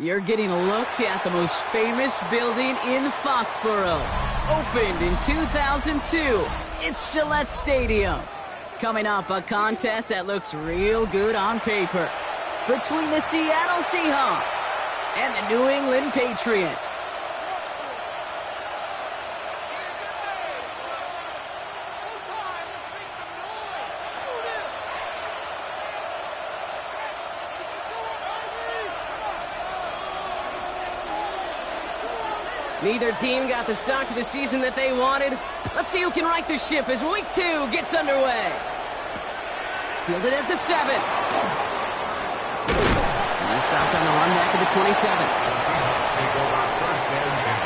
You're getting a look at the most famous building in Foxborough. Opened in 2002, it's Gillette Stadium. Coming up, a contest that looks real good on paper between the Seattle Seahawks and the New England Patriots. Neither team got the start to the season that they wanted. Let's see who can right the ship as Week 2 gets underway. Fielded at the 7. And stopped on the run back at the 27. The Seahawks take over first and 10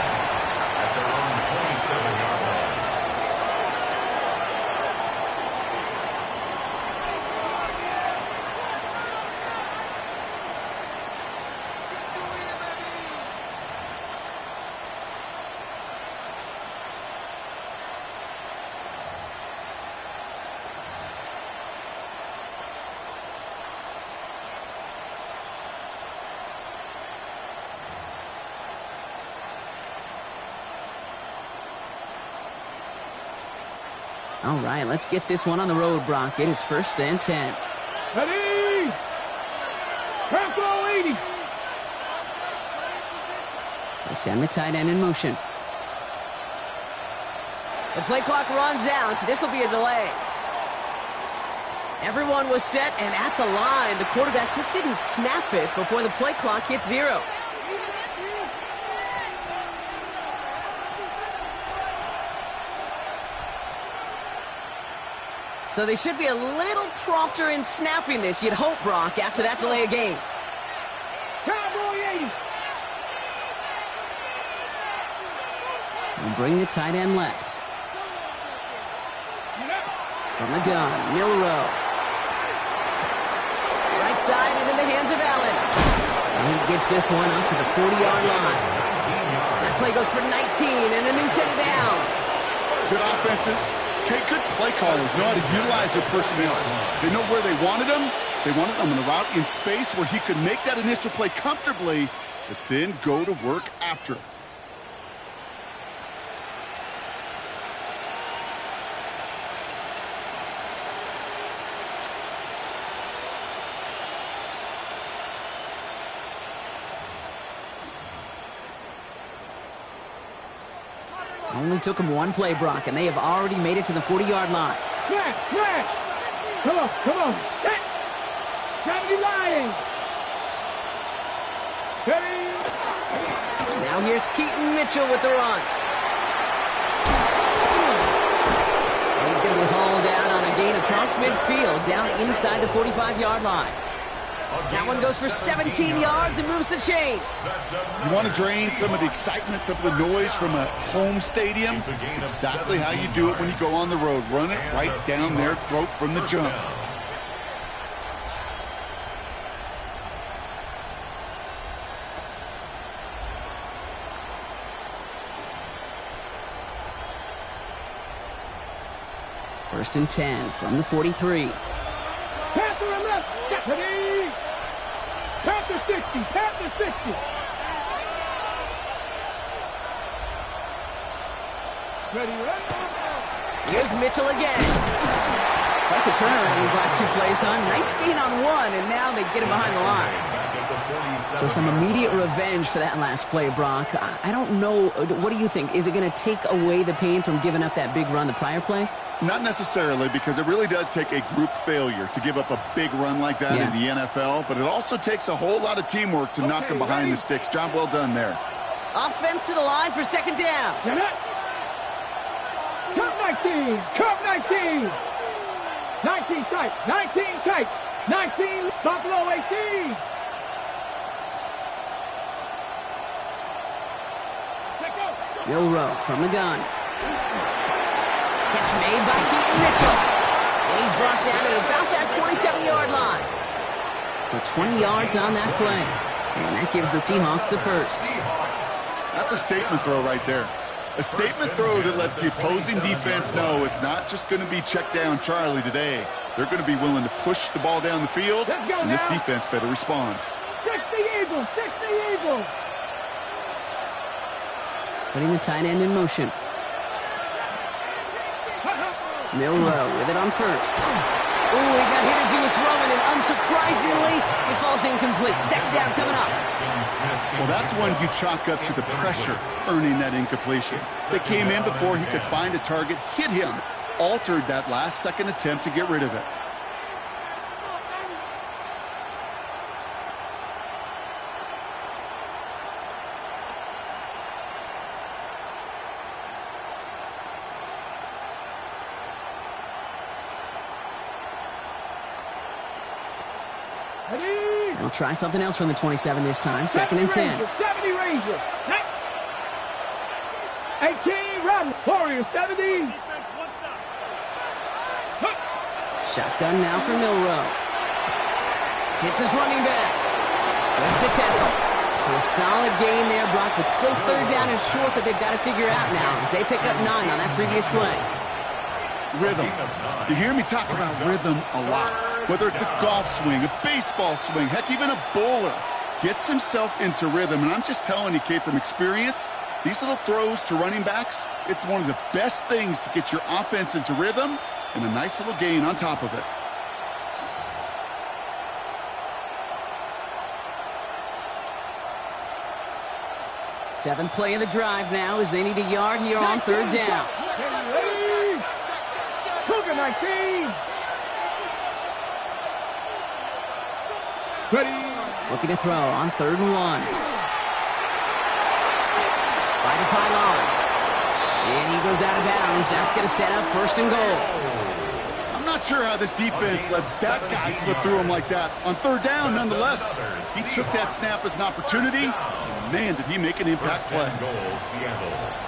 at their own 27-yard line. All right, let's get this one on the road, Brock. It is first and 10. Ready! Tempo 80! They send the tight end in motion. The play clock runs out. This will be a delay. Everyone was set and at the line. The quarterback just didn't snap it before the play clock hit 0. So they should be a little prompter in snapping this, you'd hope, Brock, after that delay of game. Cowboy 80! And bring the tight end left. From the gun, Milrow. Right side and in the hands of Allen. And he gets this one out to the 40-yard line. That play goes for 19 and a new set of downs. Good offenses. Okay, good play callers know how to utilize their personnel. They know where they wanted him. They wanted him in a route in space where he could make that initial play comfortably, but then go to work after. Only took him one play, Brock, and they have already made it to the 40-yard line. Flat! Come on! Set! Gotta be lying! Steady! Now here's Keaton Mitchell with the run. And he's going to be hauled down on a gain across midfield, down inside the 45-yard line. That one goes for 17 yards and moves the chains. You want to drain some of the excitement, some of the noise from a home stadium? It's exactly how you do it when you go on the road. Run it right down their throat from the jump. First and 10 from the 43. Panther left! Ready! Panther 60! Panther 60! Ready, Here's Mitchell again. Like the turnaround these last two plays, huh? Nice gain on one, and now they get him behind the line. So some immediate revenge for that last play, Brock. I don't know. What do you think? Is it going to take away the pain from giving up that big run the prior play? Not necessarily, because it really does take a group failure to give up a big run like that in the NFL, but it also takes a whole lot of teamwork to knock them behind the sticks. Job well done there. Offense to the line for second down. Cup 19! Cup 19! 19 tight! 19 tight! 19 Buffalo 18! Milrow from the gun. Catch made by Keaton Mitchell. And he's brought down at about that 27-yard line. So 20 yards on that play. And that gives the Seahawks the first. That's a statement throw right there. A statement throw that lets the opposing defense know it's not just going to be check down Charlie today. They're going to be willing to push the ball down the field, and this defense better respond. 60 Eagles! Eagles, 60 Eagles. Putting the tight end in motion. Milrow with it on first. Ooh, he got hit as he was throwing, and unsurprisingly, it falls incomplete. Second down coming up. Well, that's one you chalk up to the pressure earning that incompletion. They came in before he could find a target, hit him, altered that last-second attempt to get rid of it. They'll try something else from the 27 this time. Second and 10. 70 Rangers. 18 Red Warriors, 70. Shotgun now for Milrow. Hits his running back. Breaks the tackle. So a solid gain there, Brock, but still third down and short that they've got to figure out now as they pick up 9 on that previous play. Rhythm. You hear me talk about rhythm a lot. Whether it's a golf swing, a baseball swing, heck, even a bowler gets himself into rhythm. And I'm just telling you, Kate, from experience, these little throws to running backs, it's one of the best things to get your offense into rhythm and a nice little gain on top of it. Seventh play of the drive now as they need a yard here on third down. Cougar 19. Ready. Looking to throw on third and 1. By the pylon. And he goes out of bounds. That's going to set up first and goal. I'm not sure how this defense let that guy slip through him like that. On third down, nonetheless, he took that snap as an opportunity. And man, did he make an impact play. Goal, Seattle.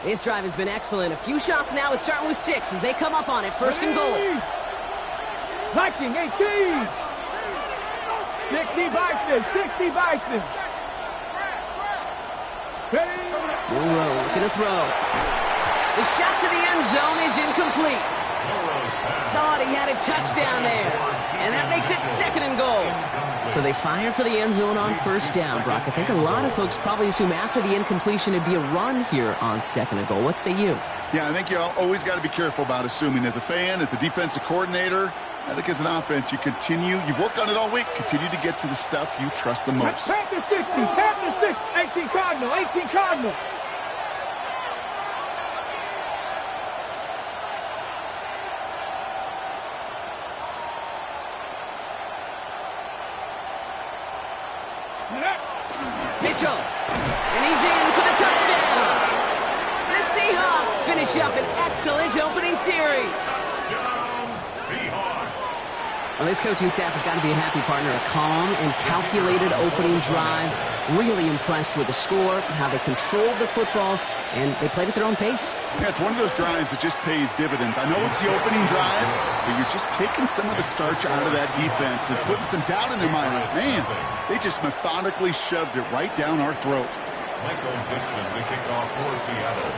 This drive has been excellent. A few shots now. It's starting with 6 as they come up on it. First and goal. Viking 18. 60 Vikings. 60 Vikings. Milrow looking to throw. The shot to the end zone is incomplete. Thought he had a touchdown there. And that makes it second and goal. So they fire for the end zone on first down, Brock. I think a lot of folks probably assume after the incompletion it'd be a run here on second and goal. What say you? Yeah, I think you always got to be careful about assuming. As a fan, as a defensive coordinator, I think as an offense, you've worked on it all week, continue to get to the stuff you trust the most. Panthers 60, Panthers 6, 18 Cardinal, 18 Cardinal. Mitchell, and he's in for the touchdown. The Seahawks finish up an excellent opening series. Well, this coaching staff has got to be a happy partner. A calm and calculated opening drive. Really impressed with the score, how they controlled the football, and they played at their own pace. Yeah, it's one of those drives that just pays dividends. I know it's the opening drive, but you're just taking some of the starch out of that defense and putting some doubt in their mind. Man, they just methodically shoved it right down our throat. Michael Dixon, the kickoff for Seattle.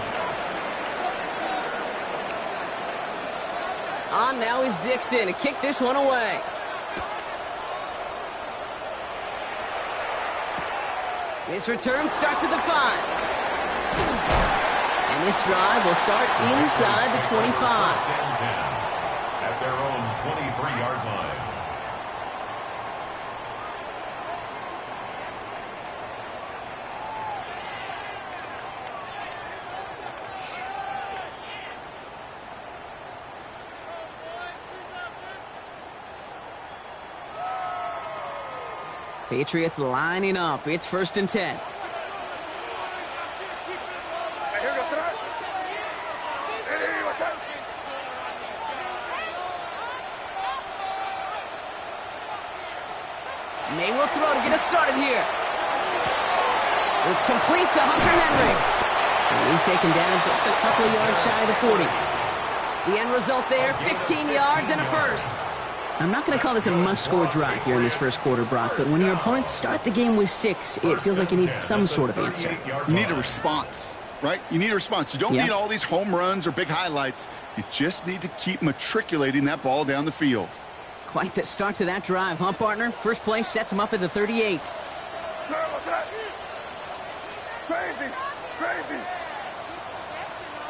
On now is Dixon to kick this one away. This return starts at the 5. And this drive will start inside the 25. At their own 23-yard line. Patriots lining up. It's first and 10. May will throw to get us started here. It's complete to Hunter Henry. And he's taken down just a couple of yards shy of the 40. The end result there, 15 yards and a first. I'm not going to call this a must-score drive here in this first quarter, Brock, but when your opponents start the game with 6, it feels like you need some sort of answer. You need a response, right? You need a response. You don't need all these home runs or big highlights. You just need to keep matriculating that ball down the field. Quite the start to that drive, huh, partner? First play sets him up at the 38. Crazy, crazy,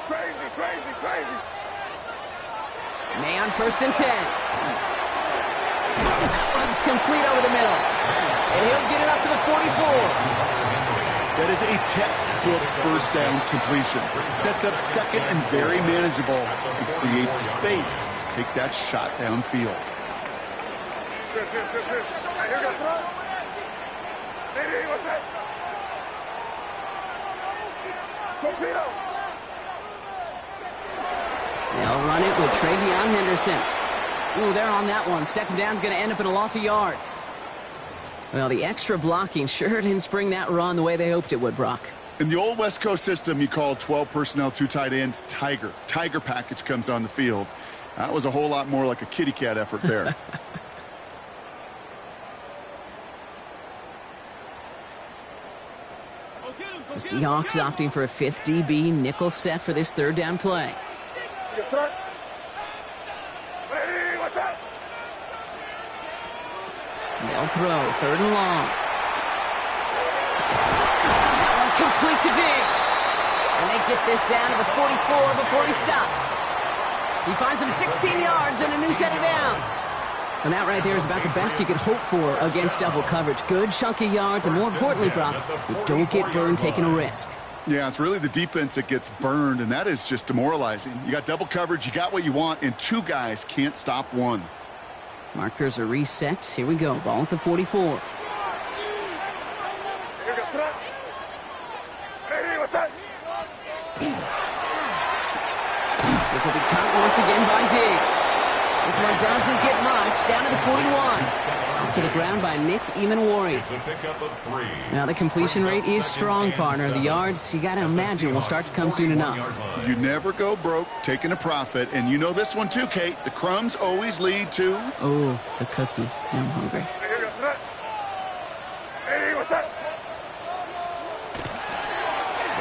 crazy, crazy, crazy. May on 1st and 10. That one's complete over the middle. And he'll get it up to the 44. That is a textbook first down completion. Sets up second and very manageable. It creates space to take that shot downfield. They'll run it with Travion Henderson. Ooh, they're on that one. Second down's going to end up in a loss of yards. Well, the extra blocking sure didn't spring that run the way they hoped it would, Brock. In the old West Coast system, you called 12 personnel, 2 tight ends, Tiger. Tiger package comes on the field. That was a whole lot more like a kitty cat effort there. The Seahawks opting for a 5th DB nickel set for this third down play. They'll throw, 3rd and long. That one complete to Diggs. And they get this down to the 44 before he stopped. He finds him 16 yards and a new set of downs. And that right there is about the best you could hope for against double coverage. Good chunky yards, and more importantly, Brock, you don't get burned taking a risk. Yeah, it's really the defense that gets burned, and that is just demoralizing. You got double coverage, you got what you want, and 2 guys can't stop one. Markers are reset. Here we go. Ball at the 44. This will be caught once again by Diggs. This one doesn't get much. Down to the 41. Up to the ground by Nick Emanwari. Now the completion rate is strong, partner. The yards, you got to imagine, will start to come soon enough. You never go broke taking a profit, and you know this one too, Kate. The crumbs always lead to... Oh, the cookie. Now I'm hungry.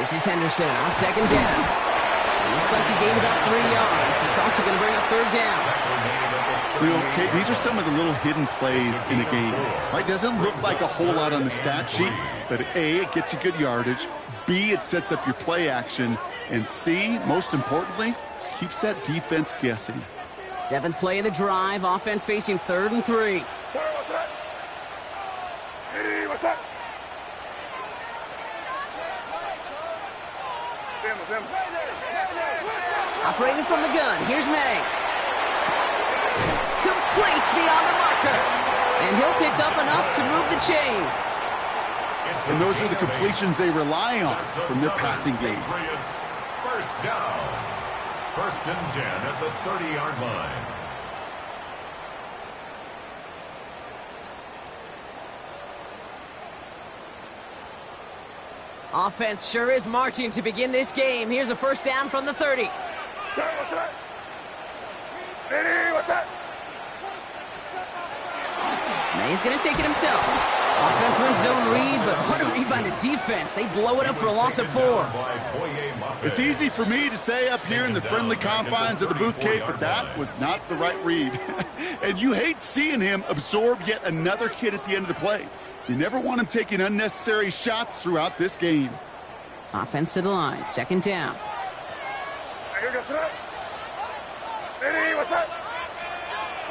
This is Henderson on 2nd down. Looks like he gained about 3 yards. It's also going to bring up 3rd down. You know, Kate, these are some of the little hidden plays in a game. Right? Doesn't look like a whole lot on the stat sheet, but A, it gets you good yardage. B, it sets up your play action. And C, most importantly, keeps that defense guessing. 7th play of the drive. Offense facing 3rd and 3. Operating from the gun, here's May. Complete beyond the marker. And he'll pick up enough to move the chains. And those are the completions they rely on from their passing game. Patriots, first down. 1st and 10 at the 30-yard line. Offense sure is marching to begin this game. Here's a 1st down from the 30. May's going to take it himself. Offense wins zone read, but what a read by the defense. They blow it up for a loss of 4. It's easy for me to say up here in the friendly confines of the booth, Kate, but that was not the right read. And you hate seeing him absorb yet another hit at the end of the play. You never want him taking unnecessary shots throughout this game. Offense to the line, 2nd down.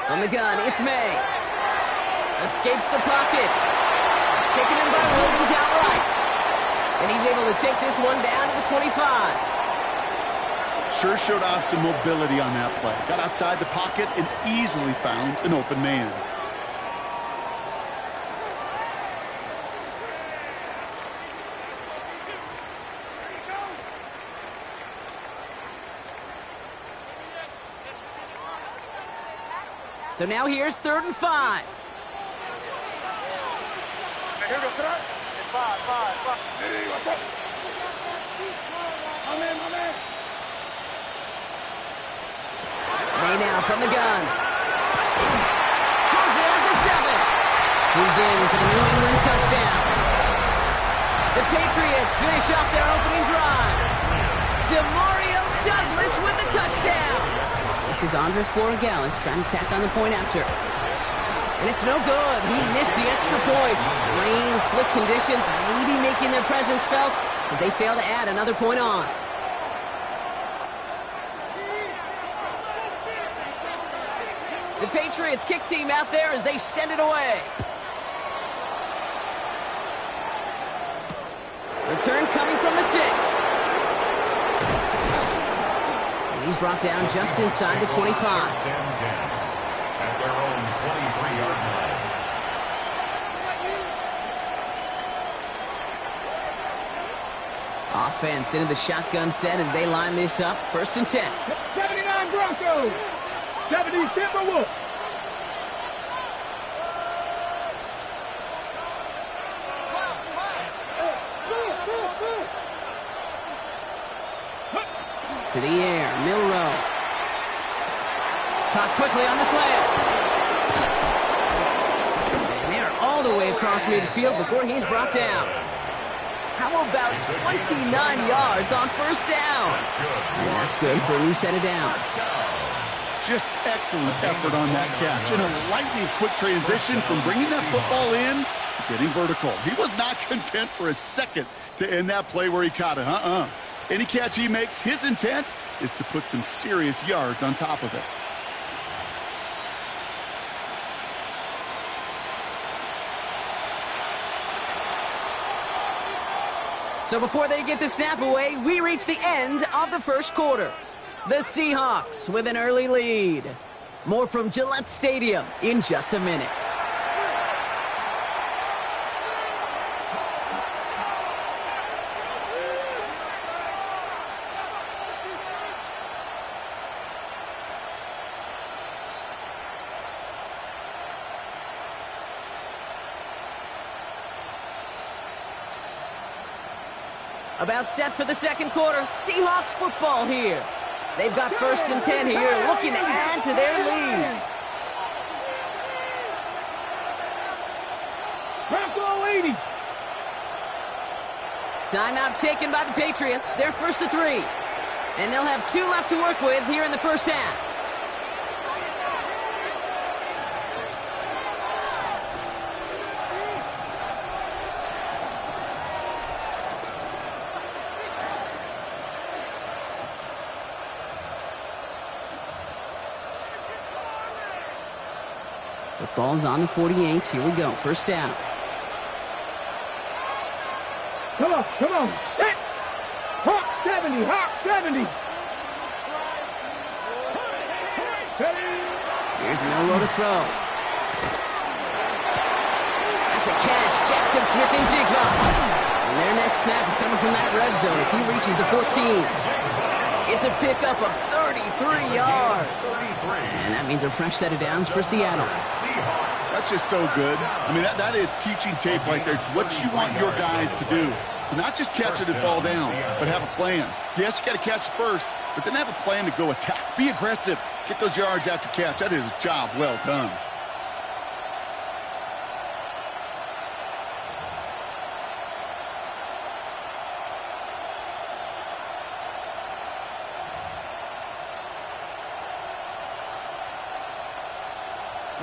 From the gun, it's May. Escapes the pocket. Taken in by Williams outright. And he's able to take this one down to the 25. Sure showed off some mobility on that play. Got outside the pocket and easily found an open man. So now here's 3rd and 5. May now from the gun. He's in for the New England touchdown. The Patriots finish off their opening drive. Demario Douglas with the touchdown. This is Andres Borregales trying to tack on the point after. And it's no good. He missed the extra points. Rain, slick conditions, maybe making their presence felt as they fail to add another point on. The Patriots kick team out there as they send it away. Return coming from the 6. And he's brought down just inside the 25. At their own 23-yard line. Offense into the shotgun set as they line this up. 1st and 10. 79 Broncos. 70 Timberwolves. To the air, Milrow. Caught quickly on the slant. And they're all the way across midfield before he's brought down. How about 29 yards on 1st down? And that's good for a new set of downs. Just excellent effort on that catch. And a lightning quick transition from bringing that football in to getting vertical. He was not content for a second to end that play where he caught it. Any catch he makes, his intent is to put some serious yards on top of it. So before they get the snap away, we reach the end of the 1st quarter. The Seahawks with an early lead. More from Gillette Stadium in just a minute. About set for the 2nd quarter. Seahawks football here. They've got 1st and 10 here, looking to add to their lead. Bronco 80. Timeout taken by the Patriots. They're 1st to 3. And they'll have 2 left to work with here in the 1st half. The ball's on the 48. Here we go. 1st down. Come on. Set. Hawk 70. Hawk 70. Here's Milrow to throw. That's a catch. Jackson Smith and Jigba. And their next snap is coming from that red zone as he reaches the 14. It's a pickup of 33 yards. And that means a fresh set of downs for Seattle. That's just so good. I mean, that is teaching tape right there. It's what you want your guys to do. To not just catch it and fall down, but have a plan. Yes, you got to catch it first, but then have a plan to go attack. Be aggressive. Get those yards after catch. That is a job well done.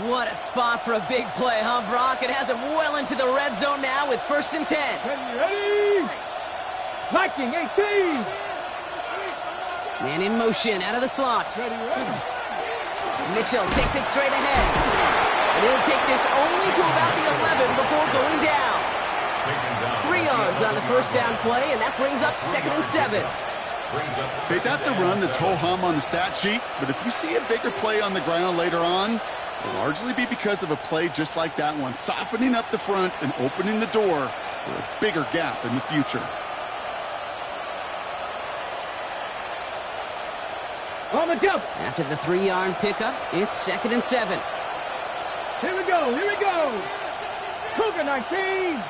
What a spot for a big play, huh, Brock? It has him well into the red zone now with 1st and 10. Ready? Viking 18. Man in motion out of the slot. Ready. Mitchell takes it straight ahead. And he'll take this only to about the 11 before going down. 3 yards on the 1st down play, and that brings up 2nd and 7. Say, that's a run that's ho-hum on the stat sheet, but if you see a bigger play on the ground later on, it'll largely be because of a play just like that one, softening up the front and opening the door for a bigger gap in the future. On the jump. After the 3-yard pickup, it's 2nd and 7. Here we go. Cougar 19.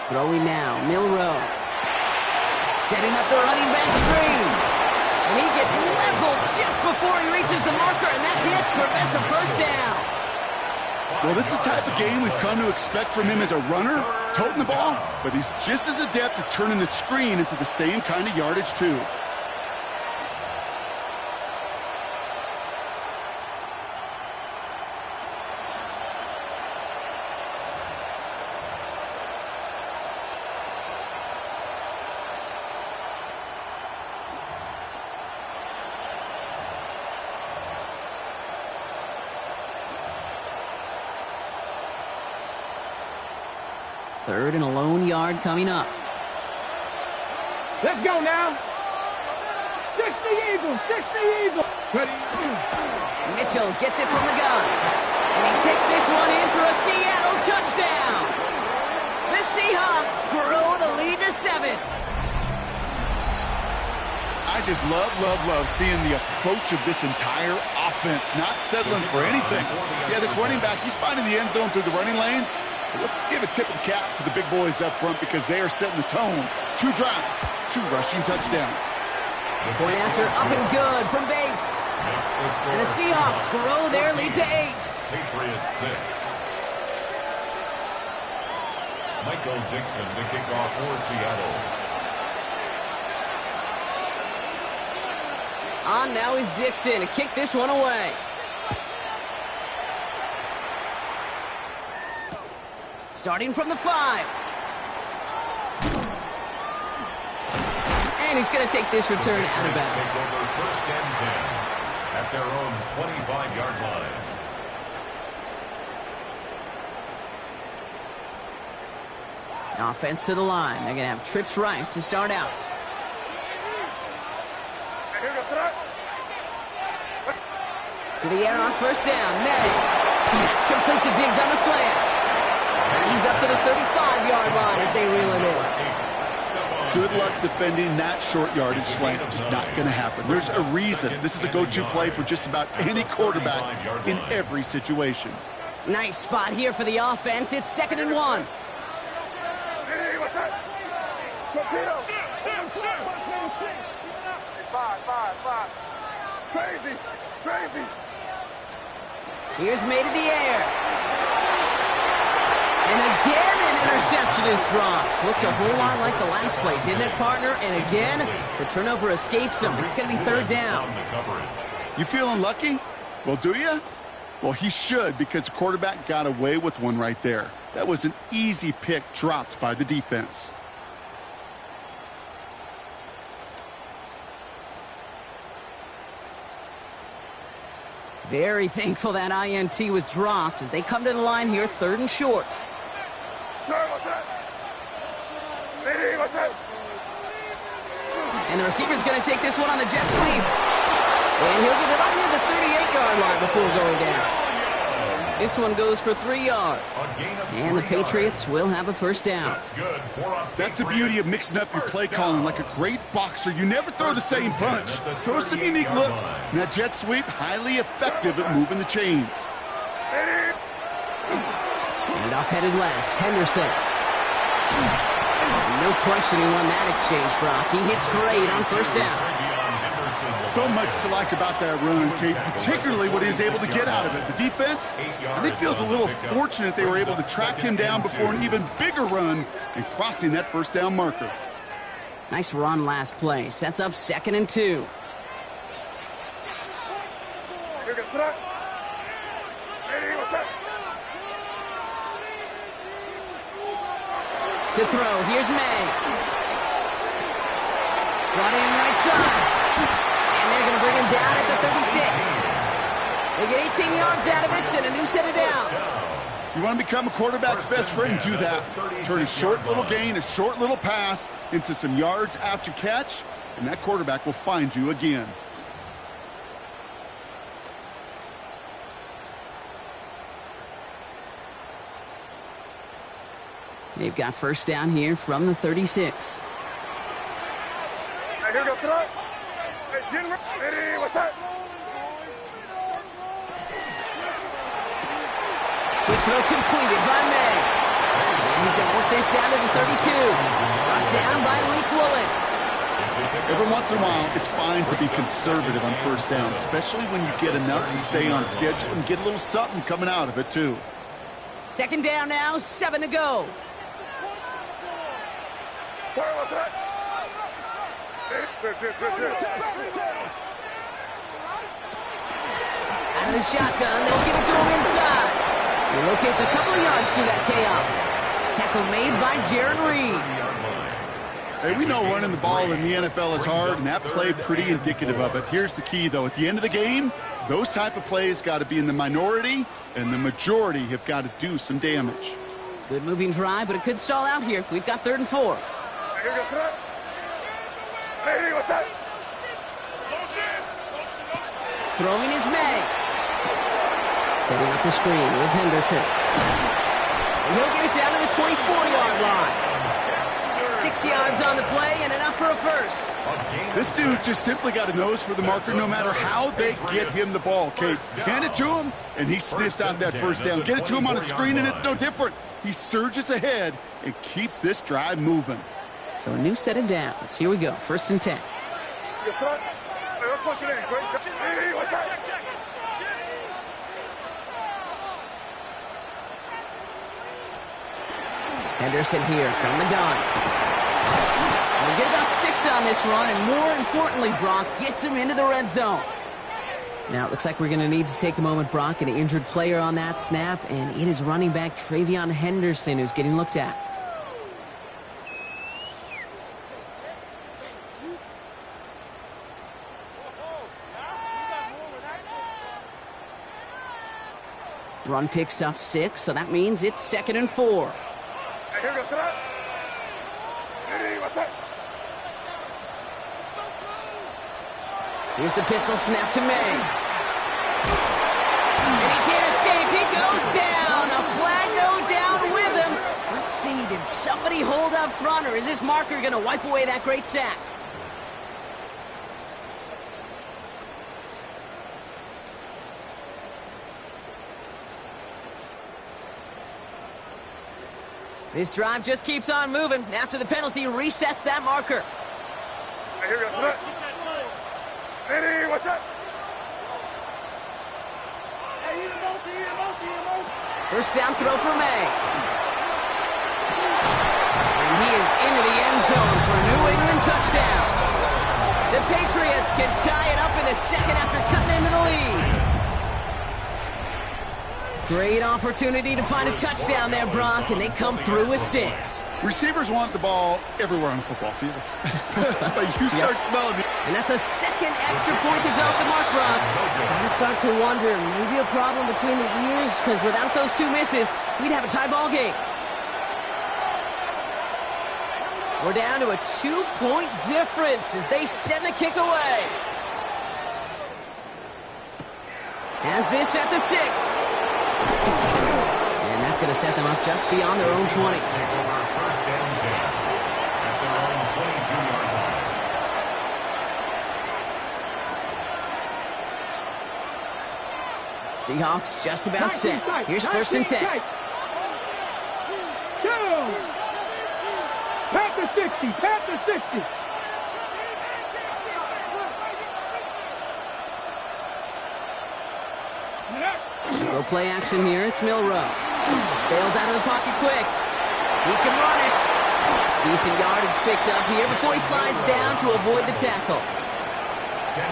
Throwing now, Milrow. Setting up the running back screen. And he gets leveled just before he reaches the marker, and that hit prevents a first down. Well, this is the type of game we've come to expect from him as a runner, toting the ball, but he's just as adept at turning the screen into the same kind of yardage, too. Third and a lone yard coming up. Let's go now. 60 Eagles, 60 Eagles. Ready? Mitchell gets it from the gun. And he takes this one in for a Seattle touchdown. The Seahawks grow the lead to 7. I just love seeing the approach of this entire offense, not settling for anything. Yeah, this running back, he's finding the end zone through the running lanes. But let's give a tip of the cap to the big boys up front because they are setting the tone. 2 drives, 2 rushing touchdowns. Point after up and good from Bates. And the Seahawks grow their lead to 8. Patriots 6. Michael Dixon to kick off for Seattle. On now is Dixon to kick this one away. Starting from the 5. And he's going to take this return out of bounds. Take over first and 10 at their own 25-yard line. Offense to the line. They're going to have trips right to start out. To the air on first down. May. It's complete to Diggs on the slant. And he's up to the 35-yard line as they reel him in. Good luck defending that short yardage slant. Just not going to happen. There's a reason this is a go-to play for just about any quarterback in every situation. Nice spot here for the offense. It's 2nd and 1. Crazy. Here's May to the air. And again, an interception is dropped. Looked a whole lot like the last play, didn't it, partner? And again, the turnover escapes him. It's going to be 3rd down. You feeling lucky? Well, do you? Well, he should because the quarterback got away with one right there. That was an easy pick dropped by the defense. Very thankful that INT was dropped as they come to the line here, 3rd and short. And the receiver's going to take this one on the jet sweep. And he'll get it up near the 38-yard line before going down. This one goes for 3 yards. And the Patriots will have a first down. That's the beauty of mixing up your play calling. Like a great boxer, you never throw the same punch. Throw some unique looks. And that jet sweep, highly effective at moving the chains. And off headed left, Henderson. No question he won that exchange, Brock. He hits for 8 on first down. So much to like about that run, Kate, particularly what he was able to get out of it. The defense, I think, feels a little fortunate they were able to track him down before an even bigger run and crossing that first down marker. Nice run last play. Sets up 2nd and 2. To throw, here's May. Brought in right side. And they're going to bring him down at the 36. They get 18 yards out of it and a new set of downs. You want to become a quarterback's best friend, do that. Turn a short little gain, a short little pass into some yards after catch, and that quarterback will find you again. They've got first down here from the 36. Quick throw completed by May. And he's going to work this down to the 32. Brought down by Malik Woolen. If Every once in a while, it's fine to be conservative on first down, especially when you get enough to stay on schedule and get a little something coming out of it, too. Second down now, 7 to go. Out of the shotgun, they'll give it to him inside. He locates a couple of yards through that chaos. Tackle made by Jaron Reed. Hey, we know running the ball in the NFL is hard, and that play pretty indicative of it. Here's the key, though. At the end of the game, those type of plays got to be in the minority, and the majority have got to do some damage. Good moving drive, but it could stall out here. We've got 3rd and 4. Throwing is May. Setting up the screen with Henderson. And he'll get it down to the 24-yard line. 6 yards on the play and enough for a first. This dude just simply got a nose for the marker no matter how they get him the ball, Kate. Hand it to him, and he sniffs out that first down. Get it to him on a screen, and it's no different. He surges ahead and keeps this drive moving. So a new set of downs. Here we go, 1st and 10. Henderson here from the gun. We'll get about 6 on this run, and more importantly, Brock gets him into the red zone. Now, it looks like we're going to need to take a moment, Brock, an injured player on that snap, and it is running back Travion Henderson who's getting looked at. Run picks up 6, so that means it's 2nd and 4. Here's the pistol snap to May. And he can't escape. He goes down. A flag no down with him. Let's see, did somebody hold up front, or is this marker going to wipe away that great sack? This drive just keeps on moving. After the penalty, resets that marker. First down throw for May. And he is into the end zone for a New England touchdown. The Patriots can tie it up in the second after cutting into the lead. Great opportunity to find a touchdown there, Brock, and they come through with 6. Receivers want the ball everywhere on the football field. But you start smelling it. And that's a second extra point that's off the mark, Brock. I start to wonder, maybe a problem between the ears, because without those 2 misses, we'd have a tie ball game. We're down to a 2-point difference as they send the kick away. Has this at the 6. And that's going to set them up just beyond their own 20. Seahawks just about set. Here's 1st and 10. Pat the 60. Pat the 60. Go play action here. It's Milrow. Bails out of the pocket quick. He can run it. Decent yardage picked up here before he slides down to avoid the tackle.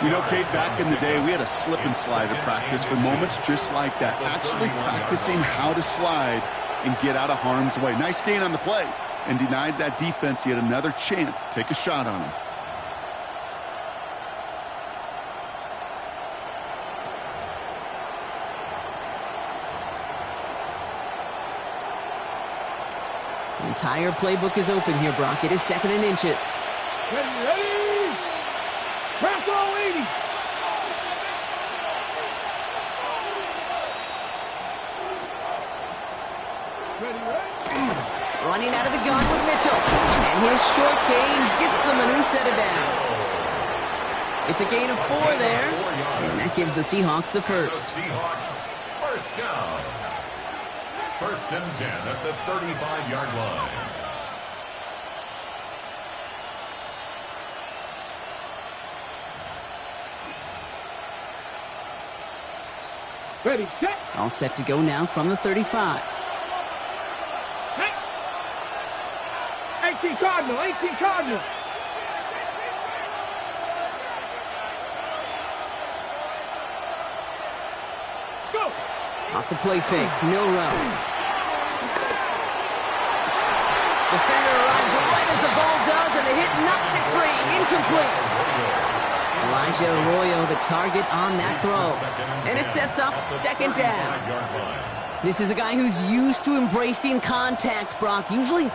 You know, Kate, back in the day, we had a slip and slide at practice for moments just like that. Actually practicing how to slide and get out of harm's way. Nice gain on the play, and denied that defense yet another chance to take a shot on him. The entire playbook is open here, Brock. It is 2nd and inches. Ready? Marco 80. Running out of the gun with Mitchell. And his short gain gets them a new set of downs. It's a gain of 4 there. And that gives the Seahawks the first. Seahawks, first down. 1st and 10 at the 35-yard line. Ready, set. All set to go now from the 35. 18 Cardinal, 18 Cardinal. Let's go. Off the play fake, Milrow. Defender arrives right as the ball does, and the hit knocks it free. Incomplete. Elijah Arroyo, the target on that throw. And it sets up second down. This is a guy who's used to embracing contact, Brock. Usually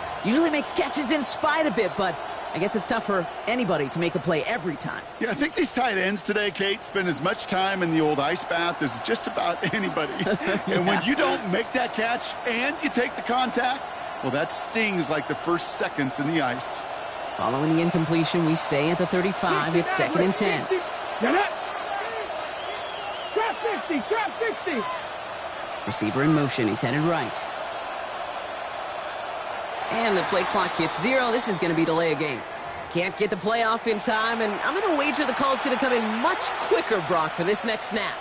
makes catches in spite of it, but I guess it's tough for anybody to make a play every time. Yeah, I think these tight ends today, Kate, spend as much time in the old ice bath as just about anybody. And when you don't make that catch and you take the contact, well, that stings like the first seconds in the ice. Following the incompletion, we stay at the 35. It's 2nd and 10. Trap 50, trap 60. Receiver in motion. He's headed right. And the play clock hits 0. This is going to be delay a game. Can't get the play off in time, and I'm going to wager the call is going to come in much quicker, Brock, for this next snap.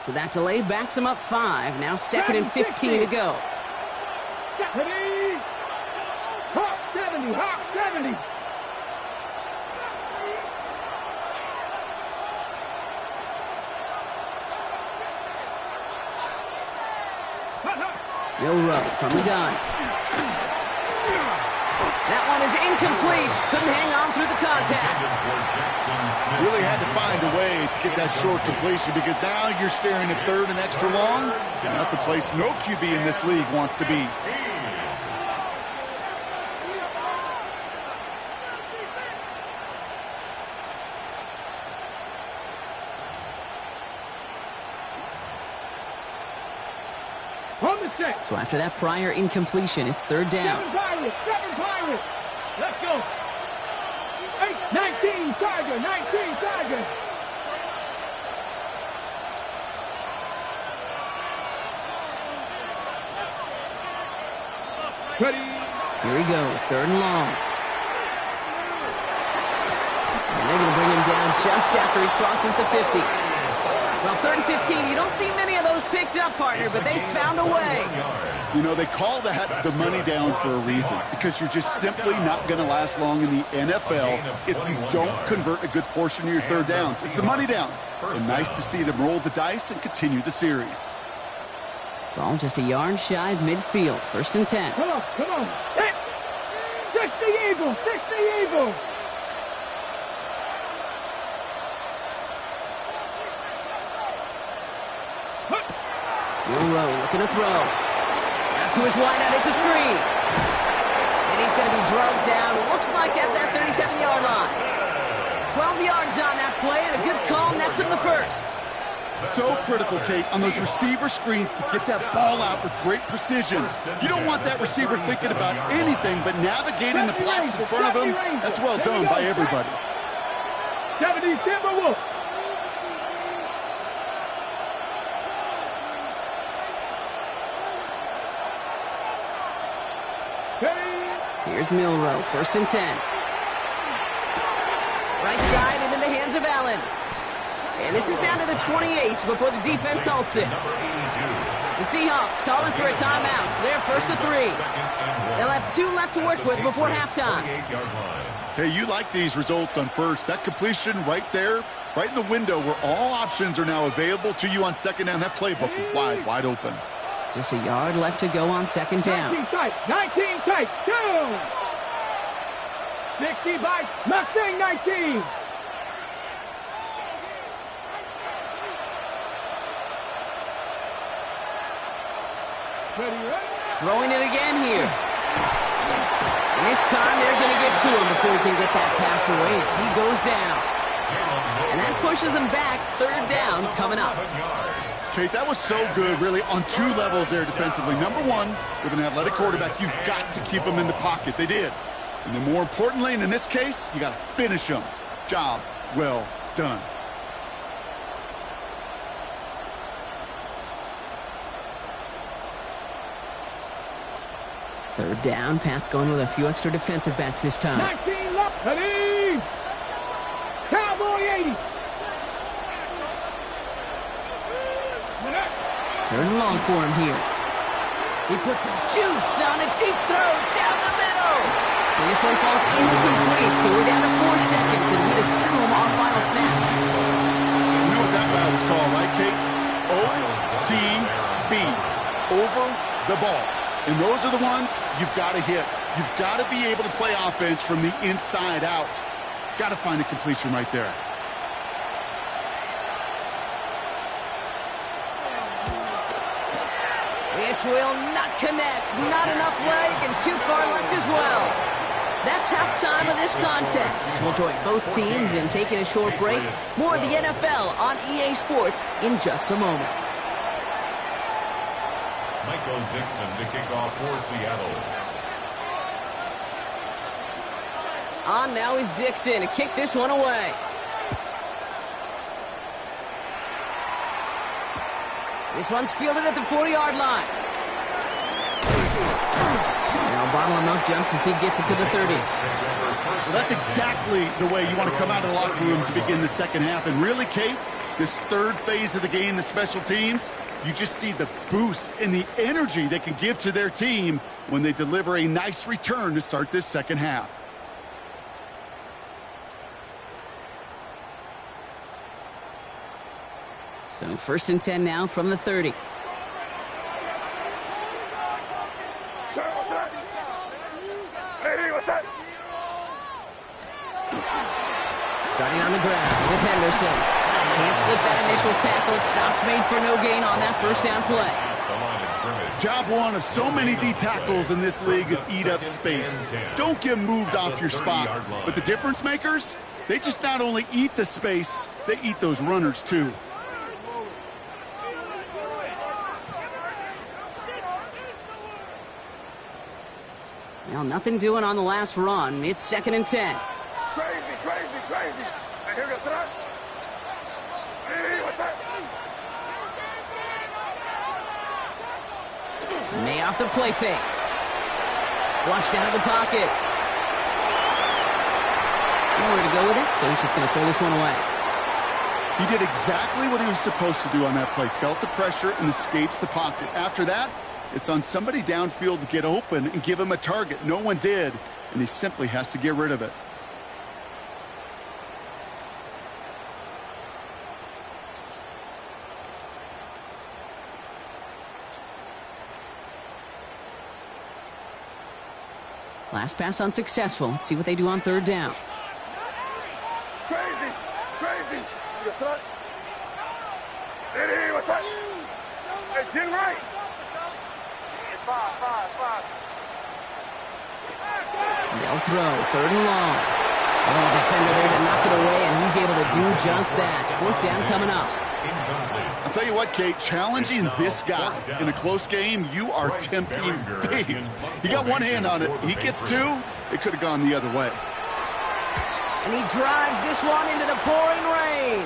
So that delay backs him up 5. Now 2nd and 15 to go. Ready? Hawk 70, Hawk 70. Milrow from the gun. That one is incomplete. Couldn't hang on through the contact. Really had to find a way to get that short completion because now you're staring at 3rd and extra long. And that's a place no QB in this league wants to be. So after that prior incompletion, it's 3rd down. 7 Pirates. Let's go. 19 Tiger, 19 Tiger. Ready. Here he goes, 3rd and long. And they're going to bring him down just after he crosses the 50. Well, 3rd and 15, you don't see many of those picked up, partner, but they found a way. You know, they call that the money down for a reason, because you're just simply not going to last long in the NFL if you don't convert a good portion of your 3rd downs. It's the money down. And nice to see them roll the dice and continue the series. Ball just a yard shy of midfield. 1st and 10. Come on, come on. 60 Eagles, 60 Eagles. Milrow looking to throw. Out to his wideout, it's a screen. And he's going to be drugged down, looks like at that 37-yard line. 12 yards on that play, and a good call nets him the 1st. So critical, Kate, on those receiver screens to get that ball out with great precision. You don't want that receiver thinking about anything but navigating the blocks in front of him. That's well done by everybody. 70 Timberwolves. Here's Milrow, 1st and 10. Right side and in the hands of Allen. And this is down to the 28 before the defense halts it. The Seahawks calling for a timeout. So they're 1st and 3. They'll have 2 left to work with before halftime. Hey, you like these results on 1st. That completion right there, right in the window where all options are now available to you on 2nd down. That playbook wide open. Just a yard left to go on 2nd down. 19 tight, 19 tight, 2. 60 by Mustang 19. Ready. Throwing it again here. And this time they're going to get to him before he can get that pass away as he goes down. And that pushes him back. 3rd down coming up. Kate, that was so good, really, on 2 levels there defensively. Number 1, with an athletic quarterback, you've got to keep him in the pocket. They did. And then more importantly, and in this case, you got to finish him. Job well done. Third down, Pat's going with a few extra defensive backs this time. 19 left. Ready. Cowboy 80. Third and long for him here. He puts some juice on a deep throw down the middle. And this one falls incomplete, so we're down to 4 seconds, and we'd assume our final snap. You know what that route is called, right, Kate? OTB. Over the ball. And those are the ones you've got to hit. You've got to be able to play offense from the inside out. Got to find a completion right there. This will not connect. Not enough leg and too far left as well. That's halftime of this contest. We'll join both teams in taking a short break. More of the NFL on EA Sports in just a moment. Michael Dixon to kick off for Seattle. On now is Dixon to kick this one away. This one's fielded at the 40-yard line. Now bottle him up just as he gets it to the 30. Well, that's exactly the way you want to come out of the locker room to begin the second half. And really, Kate, this third phase of the game, the special teams, you just see the boost and the energy they can give to their team when they deliver a nice return to start this second half. So 1st and 10 now from the 30. Starting on the ground with Henderson. Can't slip that initial tackle. Stops made for no gain on that first down play. Job one of so many D tackles in this league is eat up space. Don't get moved off your spot. But the difference makers, they just not only eat the space, they eat those runners too. Well, nothing doing on the last run. It's 2nd and 10. Crazy. And here goes that. Hey, what's that? May off the play fake. Flushed out of the pocket. Nowhere to go with it, so he's just going to throw this one away. He did exactly what he was supposed to do on that play. Felt the pressure and escapes the pocket. After that, it's on somebody downfield to get open and give him a target. No one did, and he simply has to get rid of it. Last pass unsuccessful. Let's see what they do on 3rd down. Crazy. What's that? Hey, what's that? It's in right. Five. They'll throw. 3rd and long. Oh, defender there to knock it away, and he's able to do just that. 4th down coming up. I'll tell you what, Kate, challenging this guy in a close game, you are tempting fate. He got one hand on it. He gets 2. It could have gone the other way. And he drives this one into the pouring rain.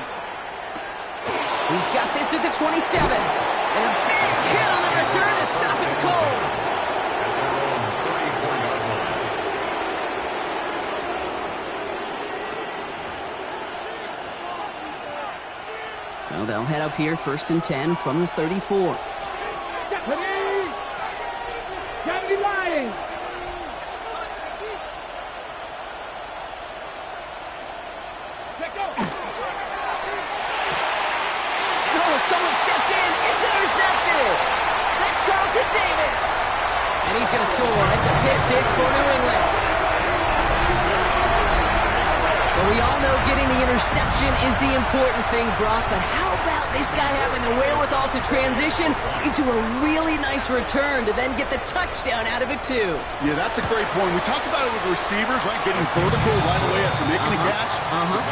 He's got this at the 27. And a big hit on the return to stop it cold. So they'll head up here, 1st and 10 from the 34. Ready. Gotta be lying. Let go. Oh, someone stepped in. It's intercepted. That's Carlton Davis. And he's going to score. It's a pick 6 for New England. Well, we all know getting the interception is the important thing, Brock, but how about this guy having the wherewithal to transition into a really nice return to then get the touchdown out of it, too? Yeah, that's a great point. We talk about it with receivers, right, getting vertical right away after making a catch.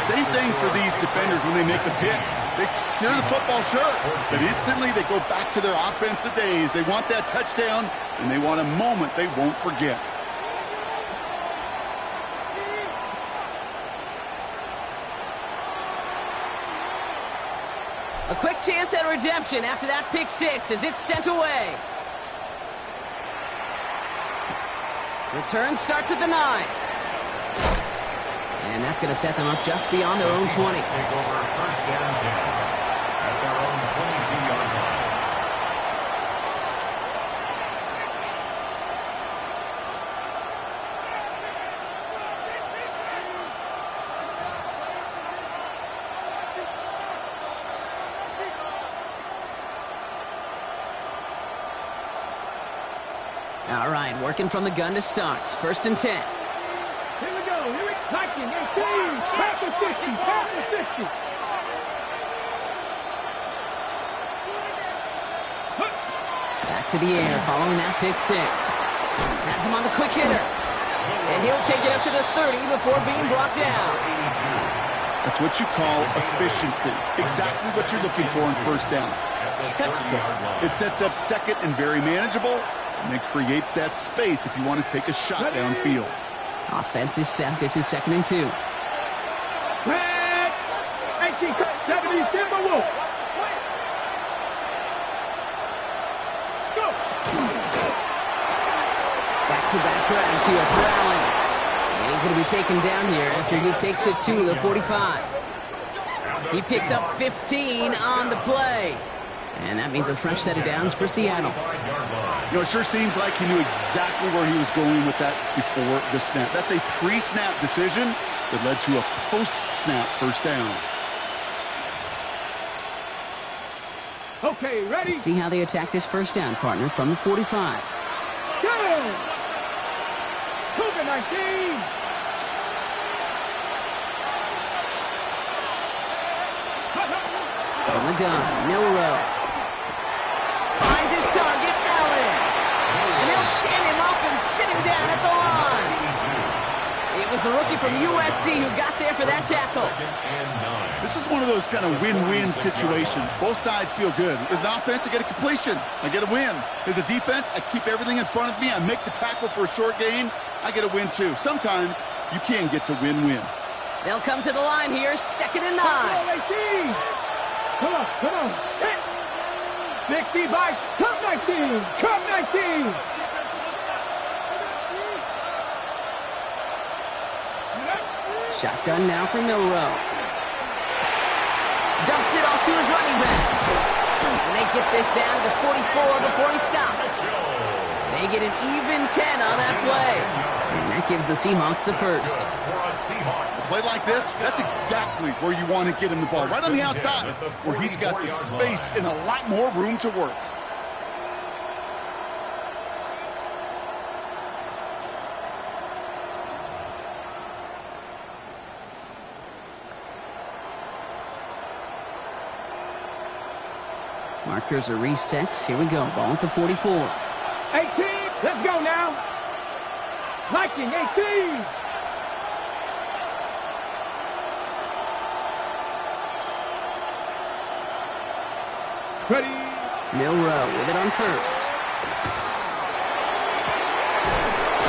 Same thing for these defenders when they make the pick. They secure the football, sure, but instantly they go back to their offensive days. They want that touchdown, and they want a moment they won't forget. A quick chance at redemption after that pick 6 as it's sent away. Return starts at the 9. And that's going to set them up just beyond their own 20. Take over first down 10 at their own 22-yard line. All right, working from the gun to start. First and 10. Here we go. Here we go. 19, 18, past the 50, past the 50. Back to the air following that pick 6. Has him on the quick hitter. And he'll take it up to the 30 before being brought down. That's what you call efficiency. Exactly what you're looking for in first down. Textbook. It sets up second and very manageable, and it creates that space if you want to take a shot downfield. Offense is set. This is 2nd and 2. Back. 18, 70, Timberwolf. Go. Back-to-back grabs here for Allen. And he's going to be taken down here after he takes it to the 45. He picks up 15 on the play. And that means a fresh set of downs for Seattle. You know, it sure seems like he knew exactly where he was going with that before the snap. That's a pre-snap decision that led to a post-snap first down. Okay, ready? Let's see how they attack this first down, partner, from the 45. Go! Cougar 19. From the gun, Milrow. Finds his target, Allen. And they'll stand him up and sit him down at the line. It was the rookie from USC who got there for that tackle. This is one of those kind of win-win situations. Both sides feel good. As an offense, I get a completion. I get a win. As a defense, I keep everything in front of me. I make the tackle for a short gain. I get a win, too. Sometimes you can get to win-win. They'll come to the line here, 2nd and 9. Come on, come on. 60 by Cup 19. Cup 19. Shotgun now for Milrow. Dumps it off to his running back. And they get this down to the 44 before he stops. They get an even 10 on that play. And that gives the Seahawks the first. A play like this, that's exactly where you want to get him the ball. Right on the outside, where he's got the space and a lot more room to work. Markers are reset. Here we go. Ball at the 44. 18. Let's go now. Viking 18. Ready. Milrow with it on first.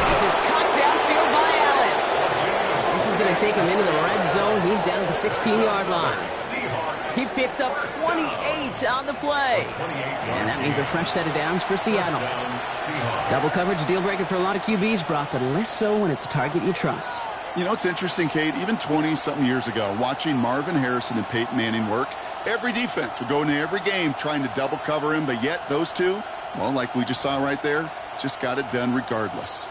This is caught downfield by Allen. This is going to take him into the red zone. He's down at the 16-yard line. He picks up 28 on the play. And that means a fresh set of downs for Seattle. Double coverage, deal breaker for a lot of QBs, Brock, but less so when it's a target you trust. You know, it's interesting, Kate, even 20-something years ago, watching Marvin Harrison and Peyton Manning work, every defense would go into every game trying to double cover him, but yet those two, well, like we just saw right there, just got it done regardless.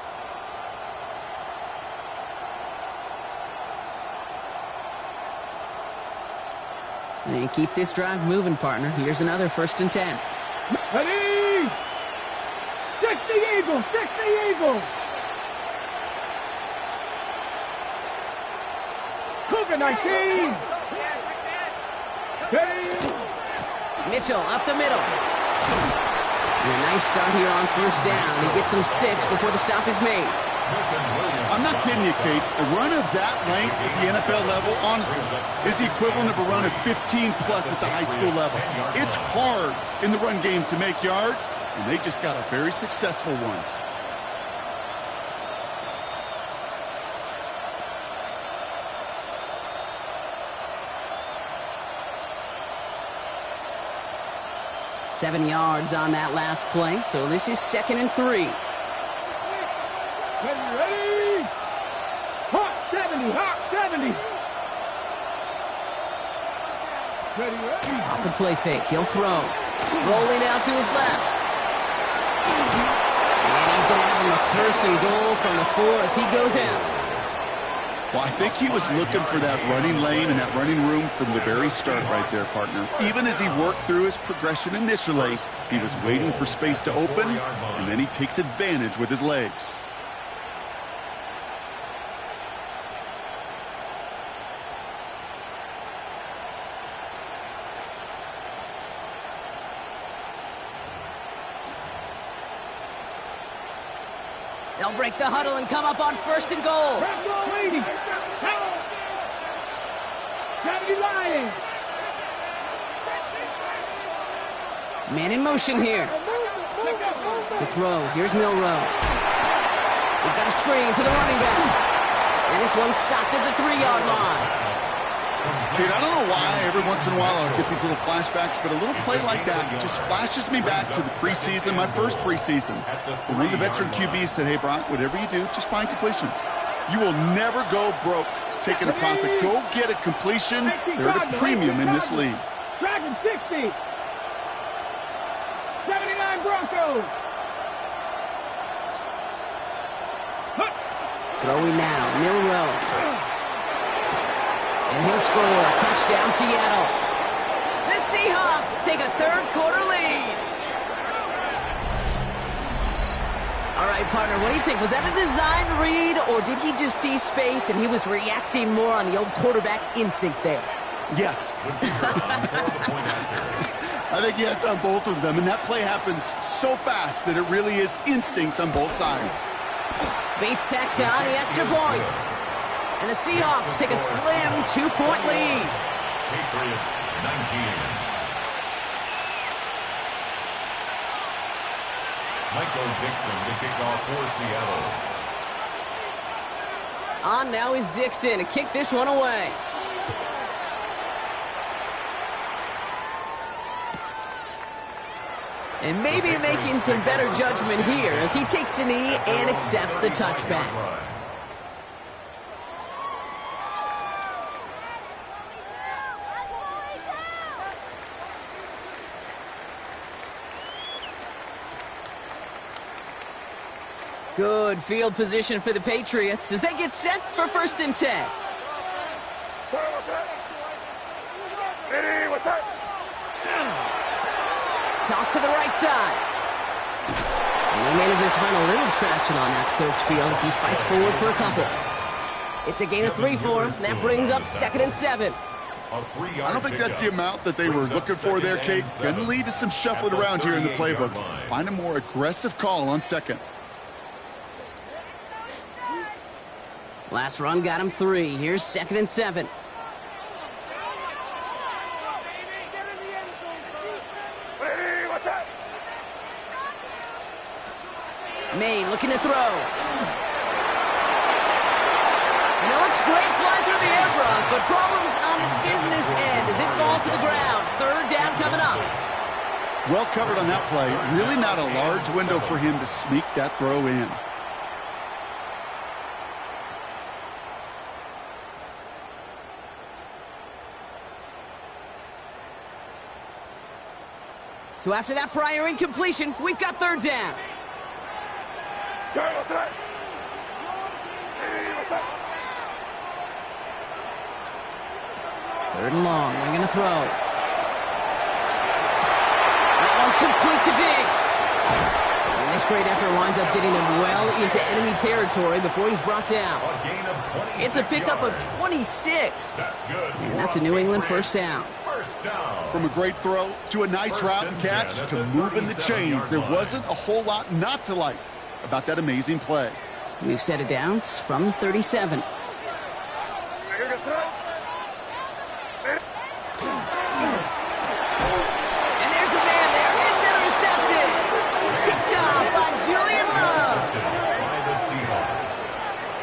And keep this drive moving, partner. Here's another 1st and 10. Ready. 60 Eagles. 60 Eagles. Cougar 19. Ready. Mitchell up the middle. And a nice start here on first down. He gets him 6 before the stop is made. I'm not kidding you, Kate. A run of that length at the NFL level, honestly, is the equivalent of a run of 15-plus at the high school level. It's hard in the run game to make yards, and they just got a very successful one. $7 yards on that last play, so this is 2nd and 3. Ready. Ready? Hawk 70, Hawk 70. Ready, ready. Off the play fake, he'll throw. Rolling out to his left. And he's going to have him a first and goal from the 4 as he goes out. Well, I think he was looking for that running lane and that running room from the very start right there, partner. Even as he worked through his progression initially, he was waiting for space to open, and then he takes advantage with his legs. They'll break the huddle and come up on first and goal. 20. 70 Lions. Man in motion here. To throw, here's Milrow. We've got a screen to the running back. And this one's stopped at the 3-yard line. Dude, I don't know why every once in a while I'll get these little flashbacks, but a little play like that just flashes me back to the preseason, my first preseason. And one of the veteran QBs said, hey, Brock, whatever you do, just find completions. You will never go broke taking a profit. Go get a completion. They're at a premium in this league. Dragon 60. 79 Broncos. Throwing now, Milrow. And he'll score. Touchdown, Seattle. The Seahawks take a third-quarter lead. All right, partner, what do you think? Was that a design read, or did he just see space and he was reacting more on the old quarterback instinct there? Yes. I think yes on both of them, and that play happens so fast that it really is instincts on both sides. Bates tacks on the extra point. And the Seahawks take a slim 2-point lead. Patriots 19. Michael Dixon to kick off for Seattle. On now is Dixon to kick this one away. And maybe making some better judgment here as he takes a knee and accepts the touchback. Good field position for the Patriots as they get set for 1st and 10. Toss to the right side. And he manages to find a little traction on that soaked field as he fights forward for a couple. It's a gain of 3 for him, and that brings up 2nd and 7. I don't think that's the amount that they were looking for there, Kate. Going to lead to some shuffling around here in the playbook. Find a more aggressive call on 2nd. Last run got him 3. Here's 2nd and 7. May looking to throw. And it looks great flying through the air front, but problems on the business end as it falls to the ground. 3rd down coming up. Well covered on that play. Really not a large window for him to sneak that throw in. So after that prior incompletion, we've got 3rd down. 3rd and long, they're going to throw. That one complete to Diggs. And this great effort winds up getting him well into enemy territory before he's brought down. It's a pickup of 26. And that's a New England 1st down. From a great throw to a nice route and catch to moving the chains, there wasn't a whole lot not to like about that amazing play. We've set it downs from 37. And there's a man there. It's intercepted. Picked off by Julian Love. By the Seahawks.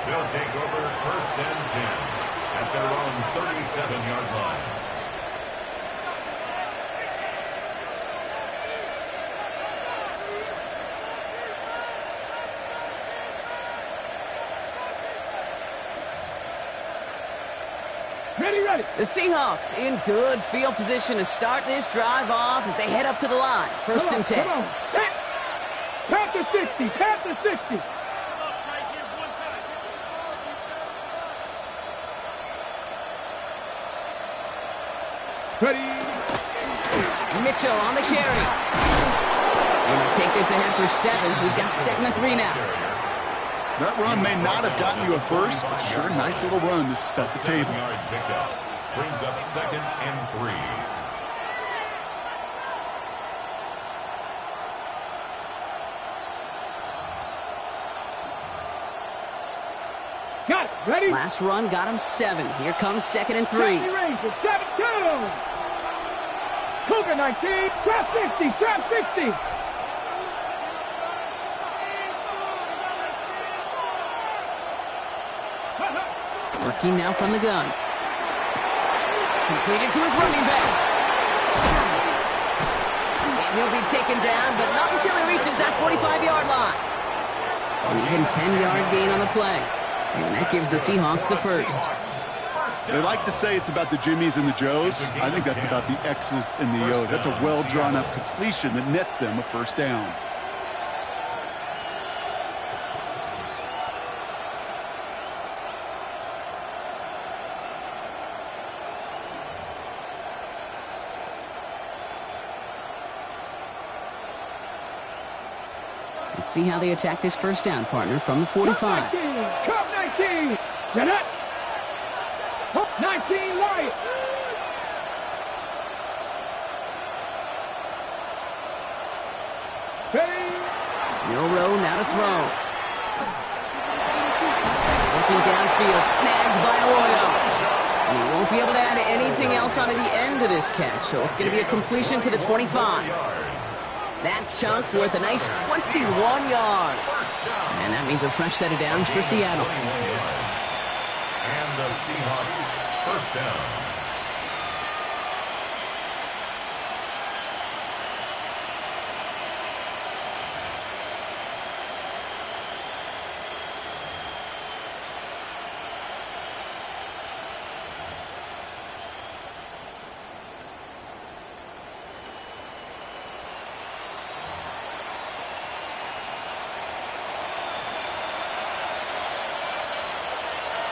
They'll take over 1st and 10 at their own 37-yard line. Ready, ready. The Seahawks in good field position to start this drive off as they head up to the line. First and 10. Come on. Panther 60. Panther 60. Ready. Mitchell on the carry. And they'll take this ahead for 7. We've got 2nd and 3 now. That run may not have gotten you a first, but sure, nice little run to set the table. 7-yard pickup brings up 2nd and 3. Got it. Ready? Last run got him 7. Here comes 2nd and 3. Range for 7-2. Cougar 19. Trap 60. Trap 60. Working now from the gun. Completed to his running back. And he'll be taken down, but not until he reaches that 45-yard line. An even 10-yard gain on the play. And that gives the Seahawks the first. They like to say it's about the Jimmies and the Joes. I think that's about the X's and the O's. That's a well-drawn-up completion that nets them a first down. Let's see how they attack this first down, partner, from the 45. Cup 19. Get up. 19 Wyatt. Milrow now to throw. Looking downfield, snagged by Arroyo. And he won't be able to add anything else onto the end of this catch, so it's going to be a completion to the 25. That chunk worth a nice 21 yards. And that means a fresh set of downs for Seattle. And the Seahawks first down.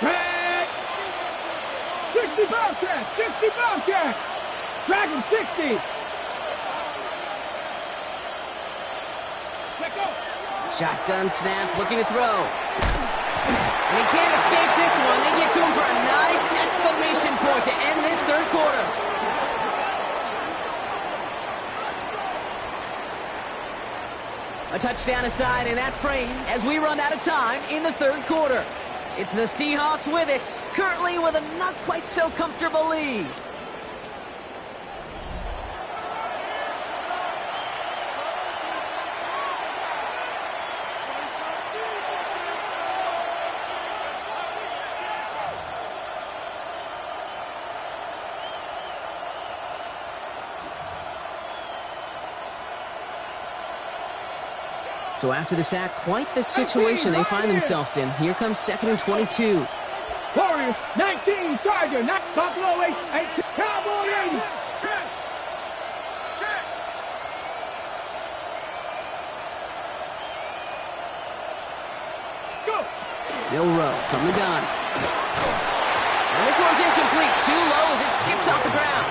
Drag. 60 Bobcat. 60 Bobcat. Drag him 60. Let go. Shotgun snap, looking to throw. And he can't escape this one. They get to him for a nice exclamation point to end this third quarter. A touchdown aside in that frame as we run out of time in the third quarter. It's the Seahawks with it, currently with a not quite so comfortable lead. So after the sack, quite the situation they find themselves in. Here comes 2nd and 22. Warriors 19. Charger. Not Buffalo 8. Cowboy 80. Go. Milrow from the gun. And this one's incomplete. Too low as it skips off the ground.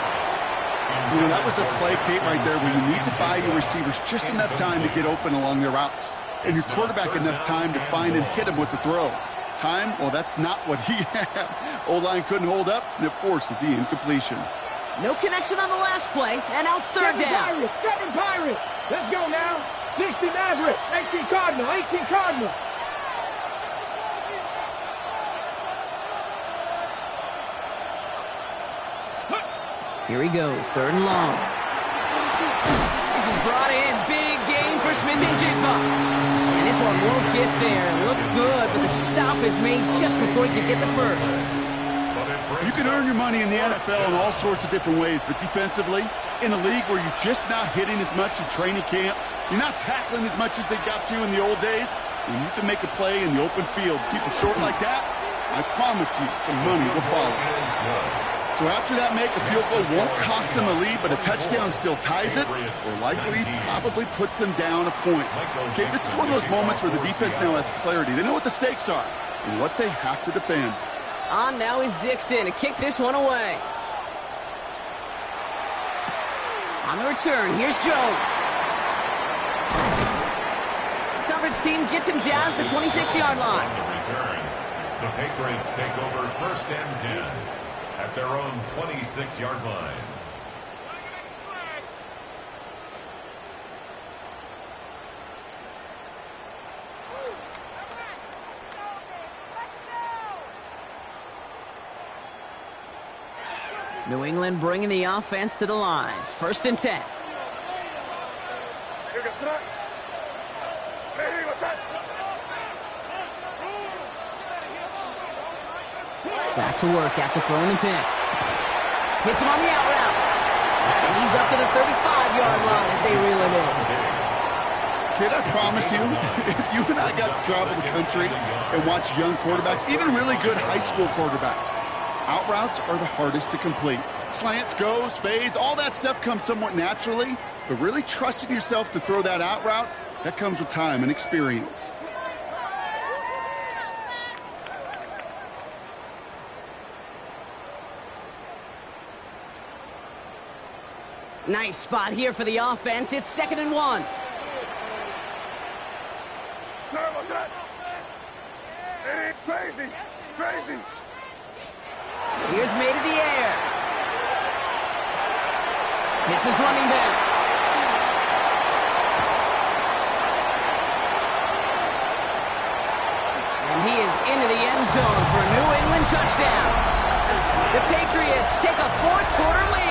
You know, that was a play, Kate, right there where you need to buy your receivers just enough time to get open along their routes. And your quarterback enough time to find and hit him with the throw. Time, well, that's not what he had. O-line couldn't hold up, and it forces the incompletion. No connection on the last play, and now it's third down. Seven Pirates. Let's go now. 60 Nazareth. 18 Cardinal. 18 Cardinal. Here he goes, 3rd and long. This is brought in. Big gain for Smith and Jigba. And this one won't get there. Looks good, but the stop is made just before he can get the first. You can earn your money in the NFL in all sorts of different ways, but defensively, in a league where you're just not hitting as much in training camp, you're not tackling as much as they got to in the old days, when you can make a play in the open field, keep it short like that, I promise you some money will follow. So after that make, a field goal won't cost them a lead, but a touchdown still ties it, or likely probably puts them down a point. Okay, this is one of those moments where the defense now has clarity. They know what the stakes are and what they have to defend. On now is Dixon to kick this one away. On the return, here's Jones. Coverage team gets him down at the 26-yard line. The Patriots take over 1st and 10 at their own 26-yard line. New England bringing the offense to the line. 1st and 10. Back to work after throwing the pick. Hits him on the out route. And he's up to the 35-yard line as they reel him in. Kid, I promise you, if you and I got to travel the country and watch young quarterbacks, even really good high school quarterbacks, out routes are the hardest to complete. Slants, goes, fades, all that stuff comes somewhat naturally, but really trusting yourself to throw that out route, that comes with time and experience. Nice spot here for the offense. It's 2nd and 1. Crazy, crazy. Here's made in the air. Hits his running back. And he is into the end zone for a New England touchdown. The Patriots take a 4th-quarter lead.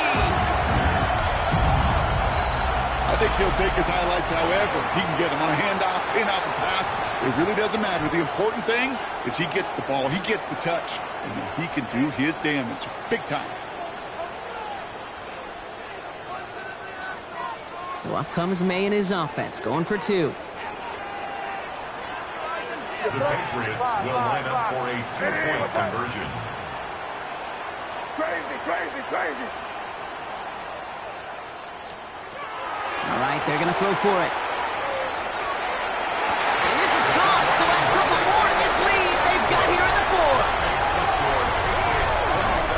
I think he'll take his highlights however he can get them on a handoff, in-off, a pass. It really doesn't matter. The important thing is he gets the ball, he gets the touch, and then he can do his damage big time. So up comes May and his offense, going for 2. The Patriots will line up for a 2-point conversion. Crazy, crazy, crazy. All right, they're going to throw for it. And this is caught, so add a couple more to this lead they've got here in the 4th.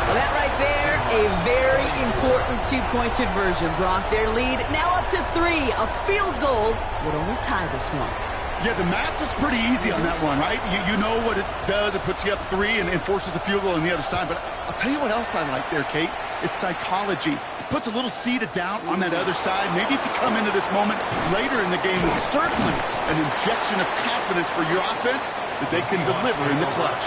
Well, that right there, a very important 2-point conversion. Brock, their lead now up to 3. A field goal would only tie this one. Yeah, the math was pretty easy on that one, right? You know what it does. It puts you up 3 and forces a field goal on the other side. But I'll tell you what else I like there, Kate. It's psychology. It puts a little seed of doubt on that other side. Maybe if you come into this moment later in the game, it's certainly an injection of confidence for your offense that they can deliver in the clutch.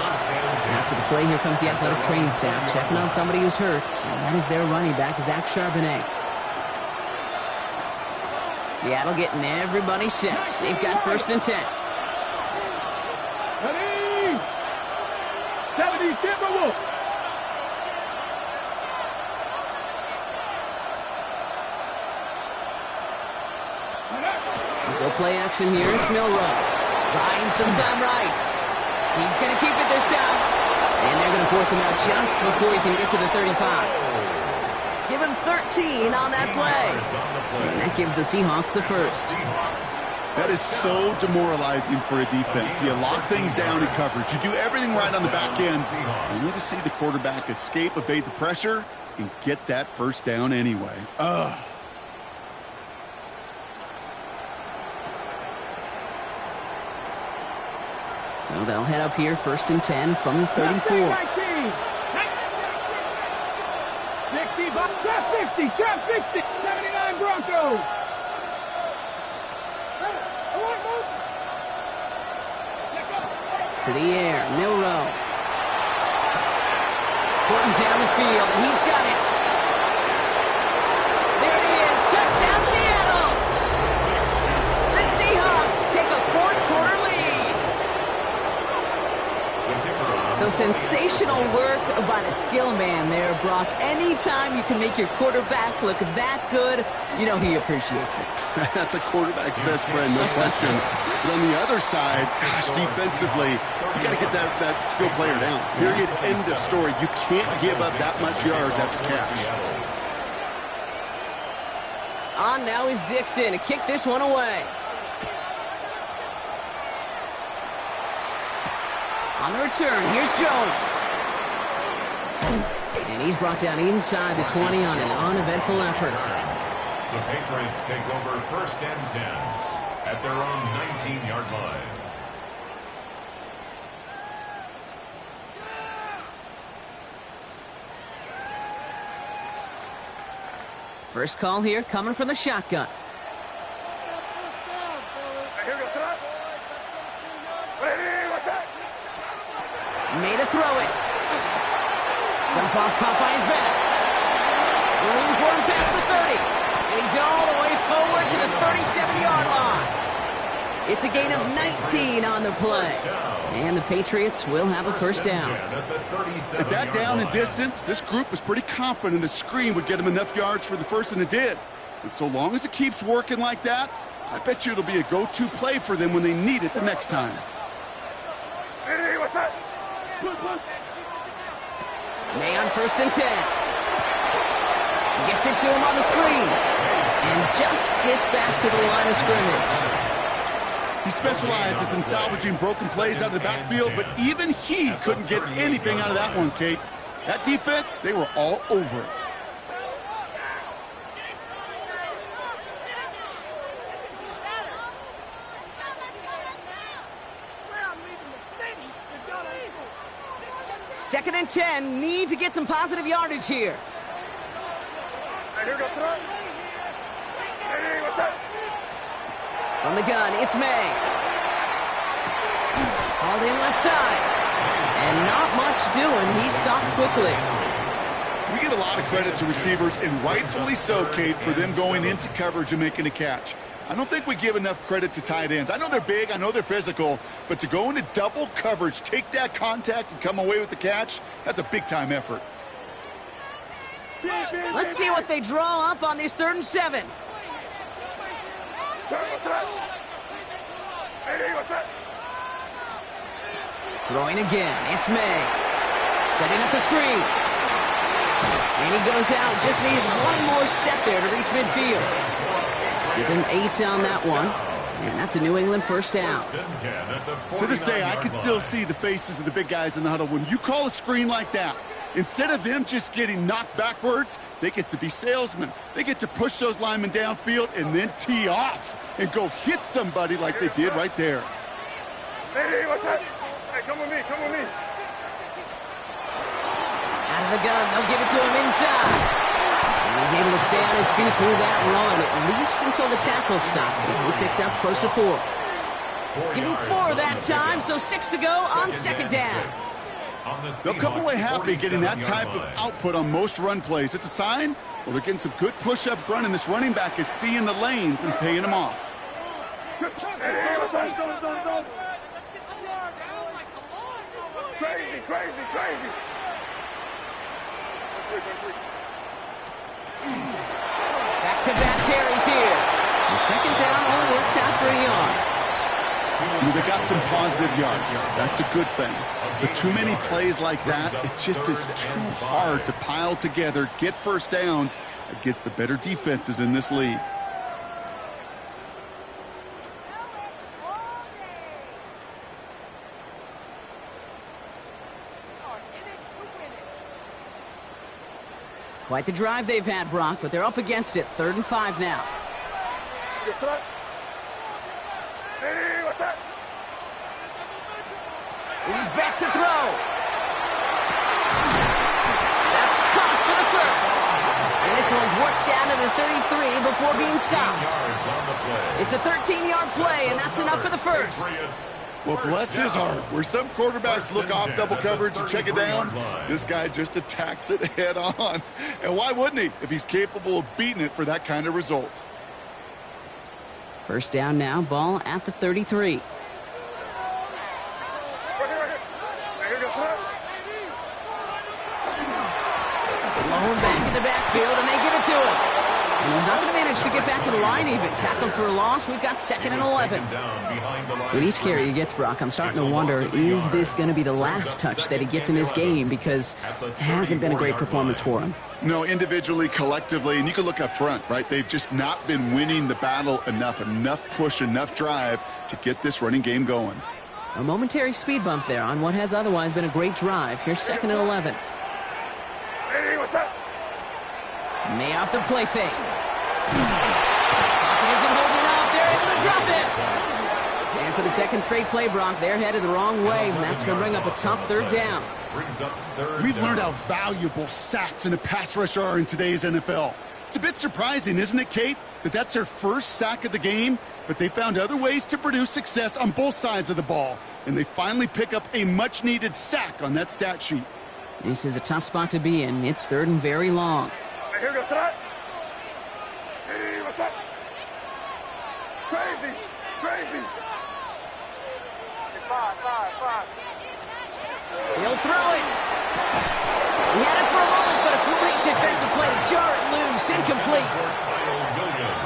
After the play, here comes the athletic training staff checking on somebody who's hurt. And that is their running back, Zach Charbonnet. Seattle getting everybody set. They've got 1st and 10. Ready? 70 Timberwolves. Go play action here. It's Milrow. Buying some time right. He's going to keep it this time. And they're going to force him out just before he can get to the 35. Give him 13 on that play. And that gives the Seahawks the 1st. That is so demoralizing for a defense. You lock things down in coverage. You do everything right on the back end. Only to see the quarterback escape, evade the pressure, and get that 1st down anyway. Ugh. So they'll head up here, 1st and 10 from the 34. 50, trap 50, 79 Broncos. To the air, Milrow. Putting down the field, and he's got it. There it is, touchdown Seattle. The Seahawks take a 4th-quarter lead. So So sensational work by the skill man there, Brock. Anytime you can make your quarterback look that good, you know he appreciates it. That's a quarterback's best friend, no question. But on the other side, gosh, defensively, you got to get that skill player down. Period, end of story. You can't give up that much yards after catch. On now is Dixon to kick this one away. On the return, here's Jones. And he's brought down inside the 20 on an uneventful effort. The Patriots take over 1st and 10 at their own 19-yard line. First call here coming from the shotgun. Made a throw it. Jump off caught by his back. Looking for him past the 30. And he's all the way forward to the 37-yard line. It's a gain of 19 on the play. And the Patriots will have a first down. At that down and distance, this group was pretty confident a screen would get them enough yards for the first, and it did. And so long as it keeps working like that, I bet you it'll be a go-to play for them when they need it the next time. Hey, what's that? May on 1st and 10. Gets it to him on the screen. And just gets back to the line of scrimmage. He specializes in salvaging broken plays out of the backfield, but even he couldn't get anything out of that one, Kate. That defense, they were all over it. Second and 10, need to get some positive yardage here. From the gun, it's May. Hauled in left side. And not much doing. He stopped quickly. We give a lot of credit to receivers, and rightfully so, Kate, for them going into coverage and making a catch. I don't think we give enough credit to tight ends. I know they're big, I know they're physical, but to go into double coverage, take that contact, and come away with the catch, that's a big-time effort. Let's see what they draw up on this 3rd and 7. Throwing again, it's May. Setting up the screen. And he goes out, just needed one more step there to reach midfield. Give him 8 on that one. And that's a New England first down. To this day, I can still see the faces of the big guys in the huddle. When you call a screen like that, instead of them just getting knocked backwards, they get to be salesmen. They get to push those linemen downfield and then tee off and go hit somebody like they did right there. Hey, what's that? Hey, come with me, come with me. Out of the gun, they'll give it to him inside. And he's able to stay on his feet through that run, at least until the tackle stops him. He picked up close to 4. Give him 4 that time, so 6 to go on 2nd down. They'll come away happy getting that type of output on most run plays. It's a sign, well, they're getting some good push up front, and this running back is seeing the lanes and paying them off. Crazy, crazy, crazy. Back-to-back carries here. And 2nd down only works out for a yard. They got some positive yards. That's a good thing. But too many plays like that, it just is too hard to pile together, get first downs against the better defenses in this league. Quite the drive they've had, Brock, but they're up against it. 3rd and 5 now. Hey, what's that? He's back to throw. That's caught for the first. And this one's worked down to the 33 before being stopped. It's a 13-yard play, and that's enough for the first. Well, bless his heart. Where some quarterbacks look off double coverage and check it down, this guy just attacks it head on. And why wouldn't he if he's capable of beating it for that kind of result? First down now, ball at the 33. Oh, back in the backfield, and they give it to him. And he's not going to manage to get back to the line even. Tackled for a loss. We've got 2nd and 11. With each carry he gets, Brock, I'm starting to wonder, is this going to be the last touch that he gets in this game? Because it hasn't been a great performance for him. No, individually, collectively, and you can look up front, right? They've just not been winning the battle enough push, enough drive to get this running game going. A momentary speed bump there on what has otherwise been a great drive. Here's 2nd and 11. Hey, what's up? May off the play fake. Pocket isn't holding up. They're able to drop it. And for the 2nd straight play, Brock, they're headed the wrong way, and that's going to bring up a tough 3rd down. We've learned how valuable sacks in a pass rush are in today's NFL. It's a bit surprising, isn't it, Kate, that that's their first sack of the game, but they found other ways to produce success on both sides of the ball, and they finally pick up a much-needed sack on that stat sheet. This is a tough spot to be in. It's 3rd and very long. Here goes that. Hey, what's up? Crazy. Five. He'll throw it. He had it for a moment, but a great defensive play to jar it loose. Incomplete.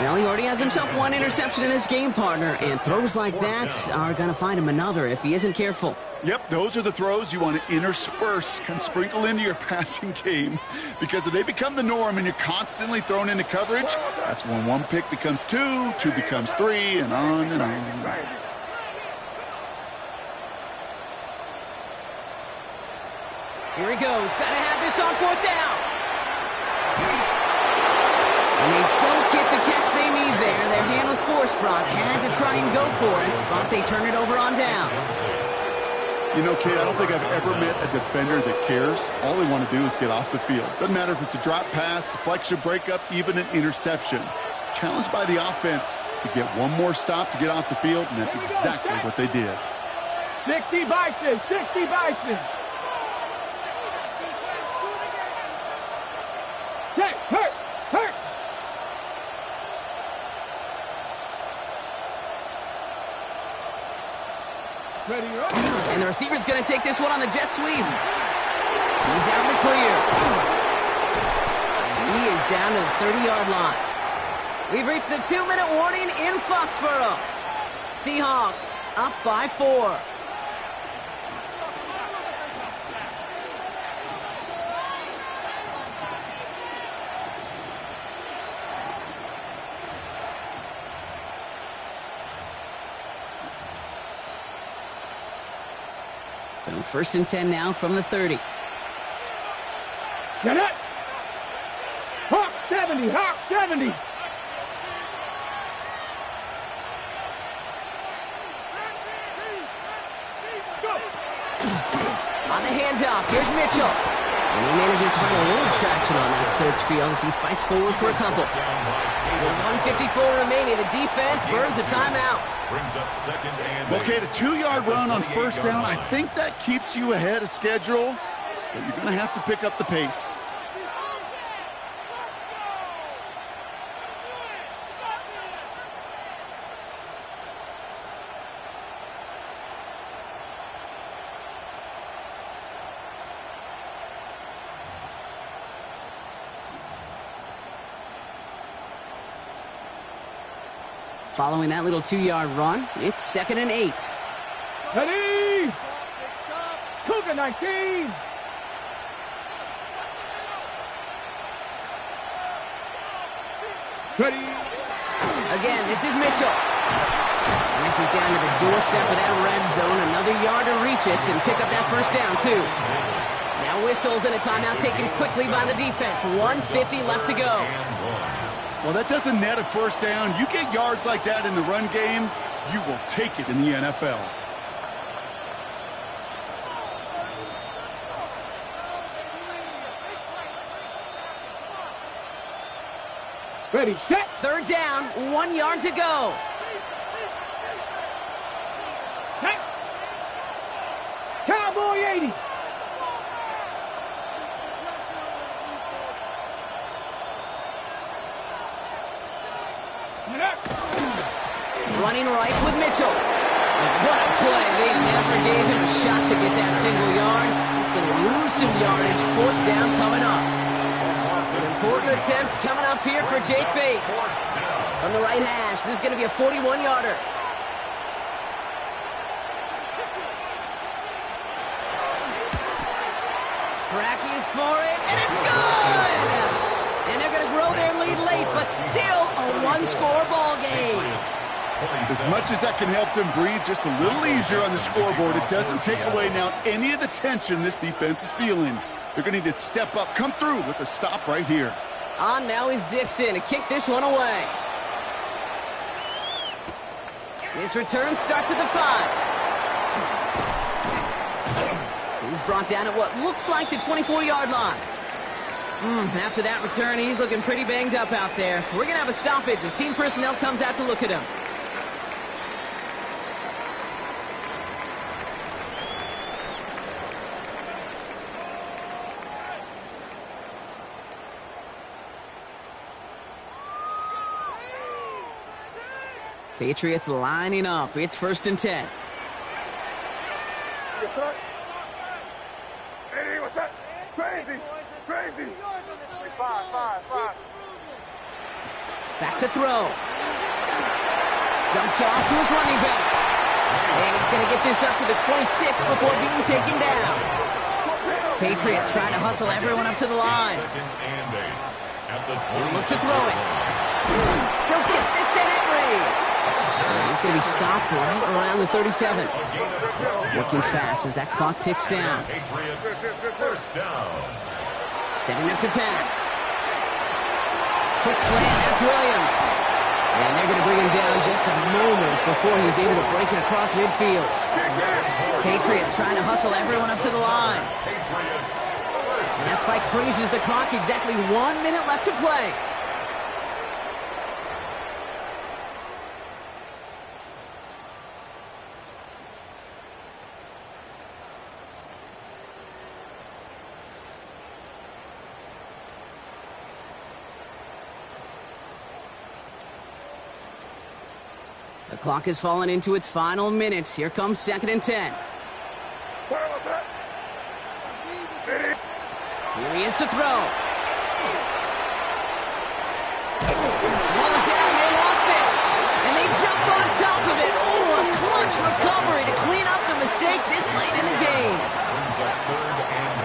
Well, he already has himself 1 interception in this game, partner, and throws like that are going to find him another if he isn't careful. Yep, those are the throws you want to intersperse, kind of sprinkle into your passing game, because if they become the norm and you're constantly thrown into coverage, that's when 1 pick becomes 2, 2 becomes 3, and on and on. Here he goes. Got to have this on 4th down. And they don't get the catch they need there. Their hand was forced, Brock. Had to try and go for it, but they turn it over on downs. You know, Kate, I don't think I've ever met a defender that cares. All they want to do is get off the field. Doesn't matter if it's a drop pass, deflection, breakup, even an interception. Challenged by the offense to get 1 more stop to get off the field, and that's exactly what they did. 60 Bison. Check, hurt. Ready, up. And the receiver's going to take this one on the jet sweep. He's out in the clear. And he is down to the 30-yard line. We've reached the 2-minute warning in Foxborough. Seahawks up by 4. So 1st and 10 now from the 30. Get it! Hawk 70! Go! On the handoff, here's Mitchell. And he manages to find a little traction on that search field as he fights forward for a couple. With 1:54 remaining, the defense burns a timeout. Okay, the 2-yard run on 1st down, I think that keeps you ahead of schedule, but you're going to have to pick up the pace. Following that little 2-yard run, it's 2nd and 8. Ready! Cougar 19! Ready! Again, this is Mitchell. And this is down to the doorstep of that red zone. Another yard to reach it and pick up that 1st down, too. Now whistles and a timeout taken quickly by the defense. 1:50 left to go. Well, that doesn't net a 1st down. You get yards like that in the run game, you will take it in the NFL. Ready, set! 3rd down, 1 yard to go. Set! Cowboy 80! Running right with Mitchell. What a play. They never gave him a shot to get that single yard. He's going to lose some yardage. 4th down coming up. Important attempt coming up here for Jake Bates. From the right hash, this is going to be a 41-yarder. Tracking for it, and it's good! And they're going to grow their lead late, but still a one-score ball game. As much as that can help them breathe just a little easier on the scoreboard, it doesn't take away now any of the tension this defense is feeling. They're going to need to step up, come through with a stop right here. On now is Dixon to kick this one away. His return starts at the 5. He's brought down at what looks like the 24-yard line. After that return, he's looking pretty banged up out there. We're going to have a stoppage as team personnel comes out to look at him. Patriots lining up. It's 1st and 10. Hey, what's that? Crazy. Five. Back to throw. Dumped off to his running back. And he's going to get this up to the 26 before being taken down. Patriots trying to hustle everyone up to the line. He'll look to throw it. He'll get this to Henry. And he's going to be stopped right around the 37. Working fast as that clock ticks down. Setting up to pass. Quick slant, that's Williams. And they're going to bring him down just a moment before he's able to break it across midfield. Patriots trying to hustle everyone up to the line. And that spike freezes the clock. Exactly 1 minute left to play. The clock has fallen into its final minutes. Here comes 2nd and 10. Here he is to throw. Ball is out, and they lost it. And they jump on top of it. Oh, a clutch recovery to clean up the mistake this late in the game. Brings up 3rd and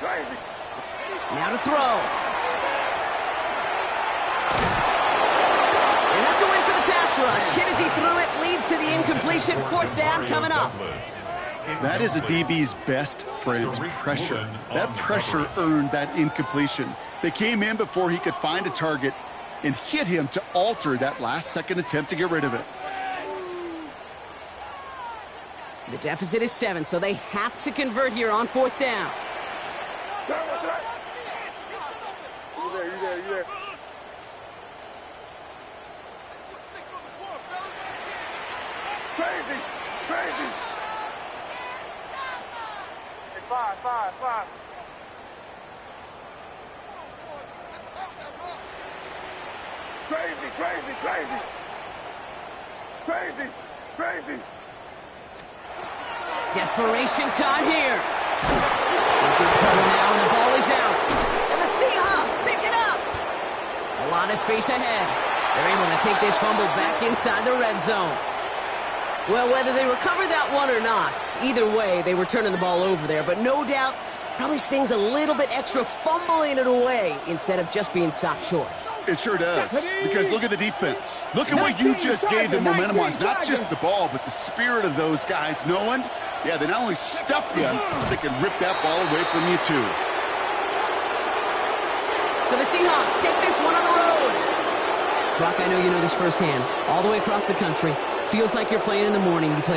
Crazy. Now to throw. And that's a win for the pass rush. Hit as he threw it, leads to the incompletion. 4th down coming up. That is a DB's best friend, pressure. That pressure earned that incompletion. They came in before he could find a target and hit him to alter that last-second attempt to get rid of it. The deficit is 7, so they have to convert here on 4th down. You there. Crazy. Hey, 5. Crazy. Desperation time here. In good trouble now, and the ball is out. And the Seahawks pick it up. A lot of space ahead. They're able to take this fumble back inside the red zone. Well, whether they recover that one or not, either way, they were turning the ball over there. But no doubt, probably stings a little bit extra fumbling it away instead of just being stopped short. It sure does, because look at the defense. Look at what you just gave them momentum-wise. Not just the ball, but the spirit of those guys knowing, yeah, they not only stuffed you, but they can rip that ball away from you, too. So the Seahawks take this one on the road. Brock, I know you know this firsthand. All the way across the country. Feels like you're playing in the morning. You play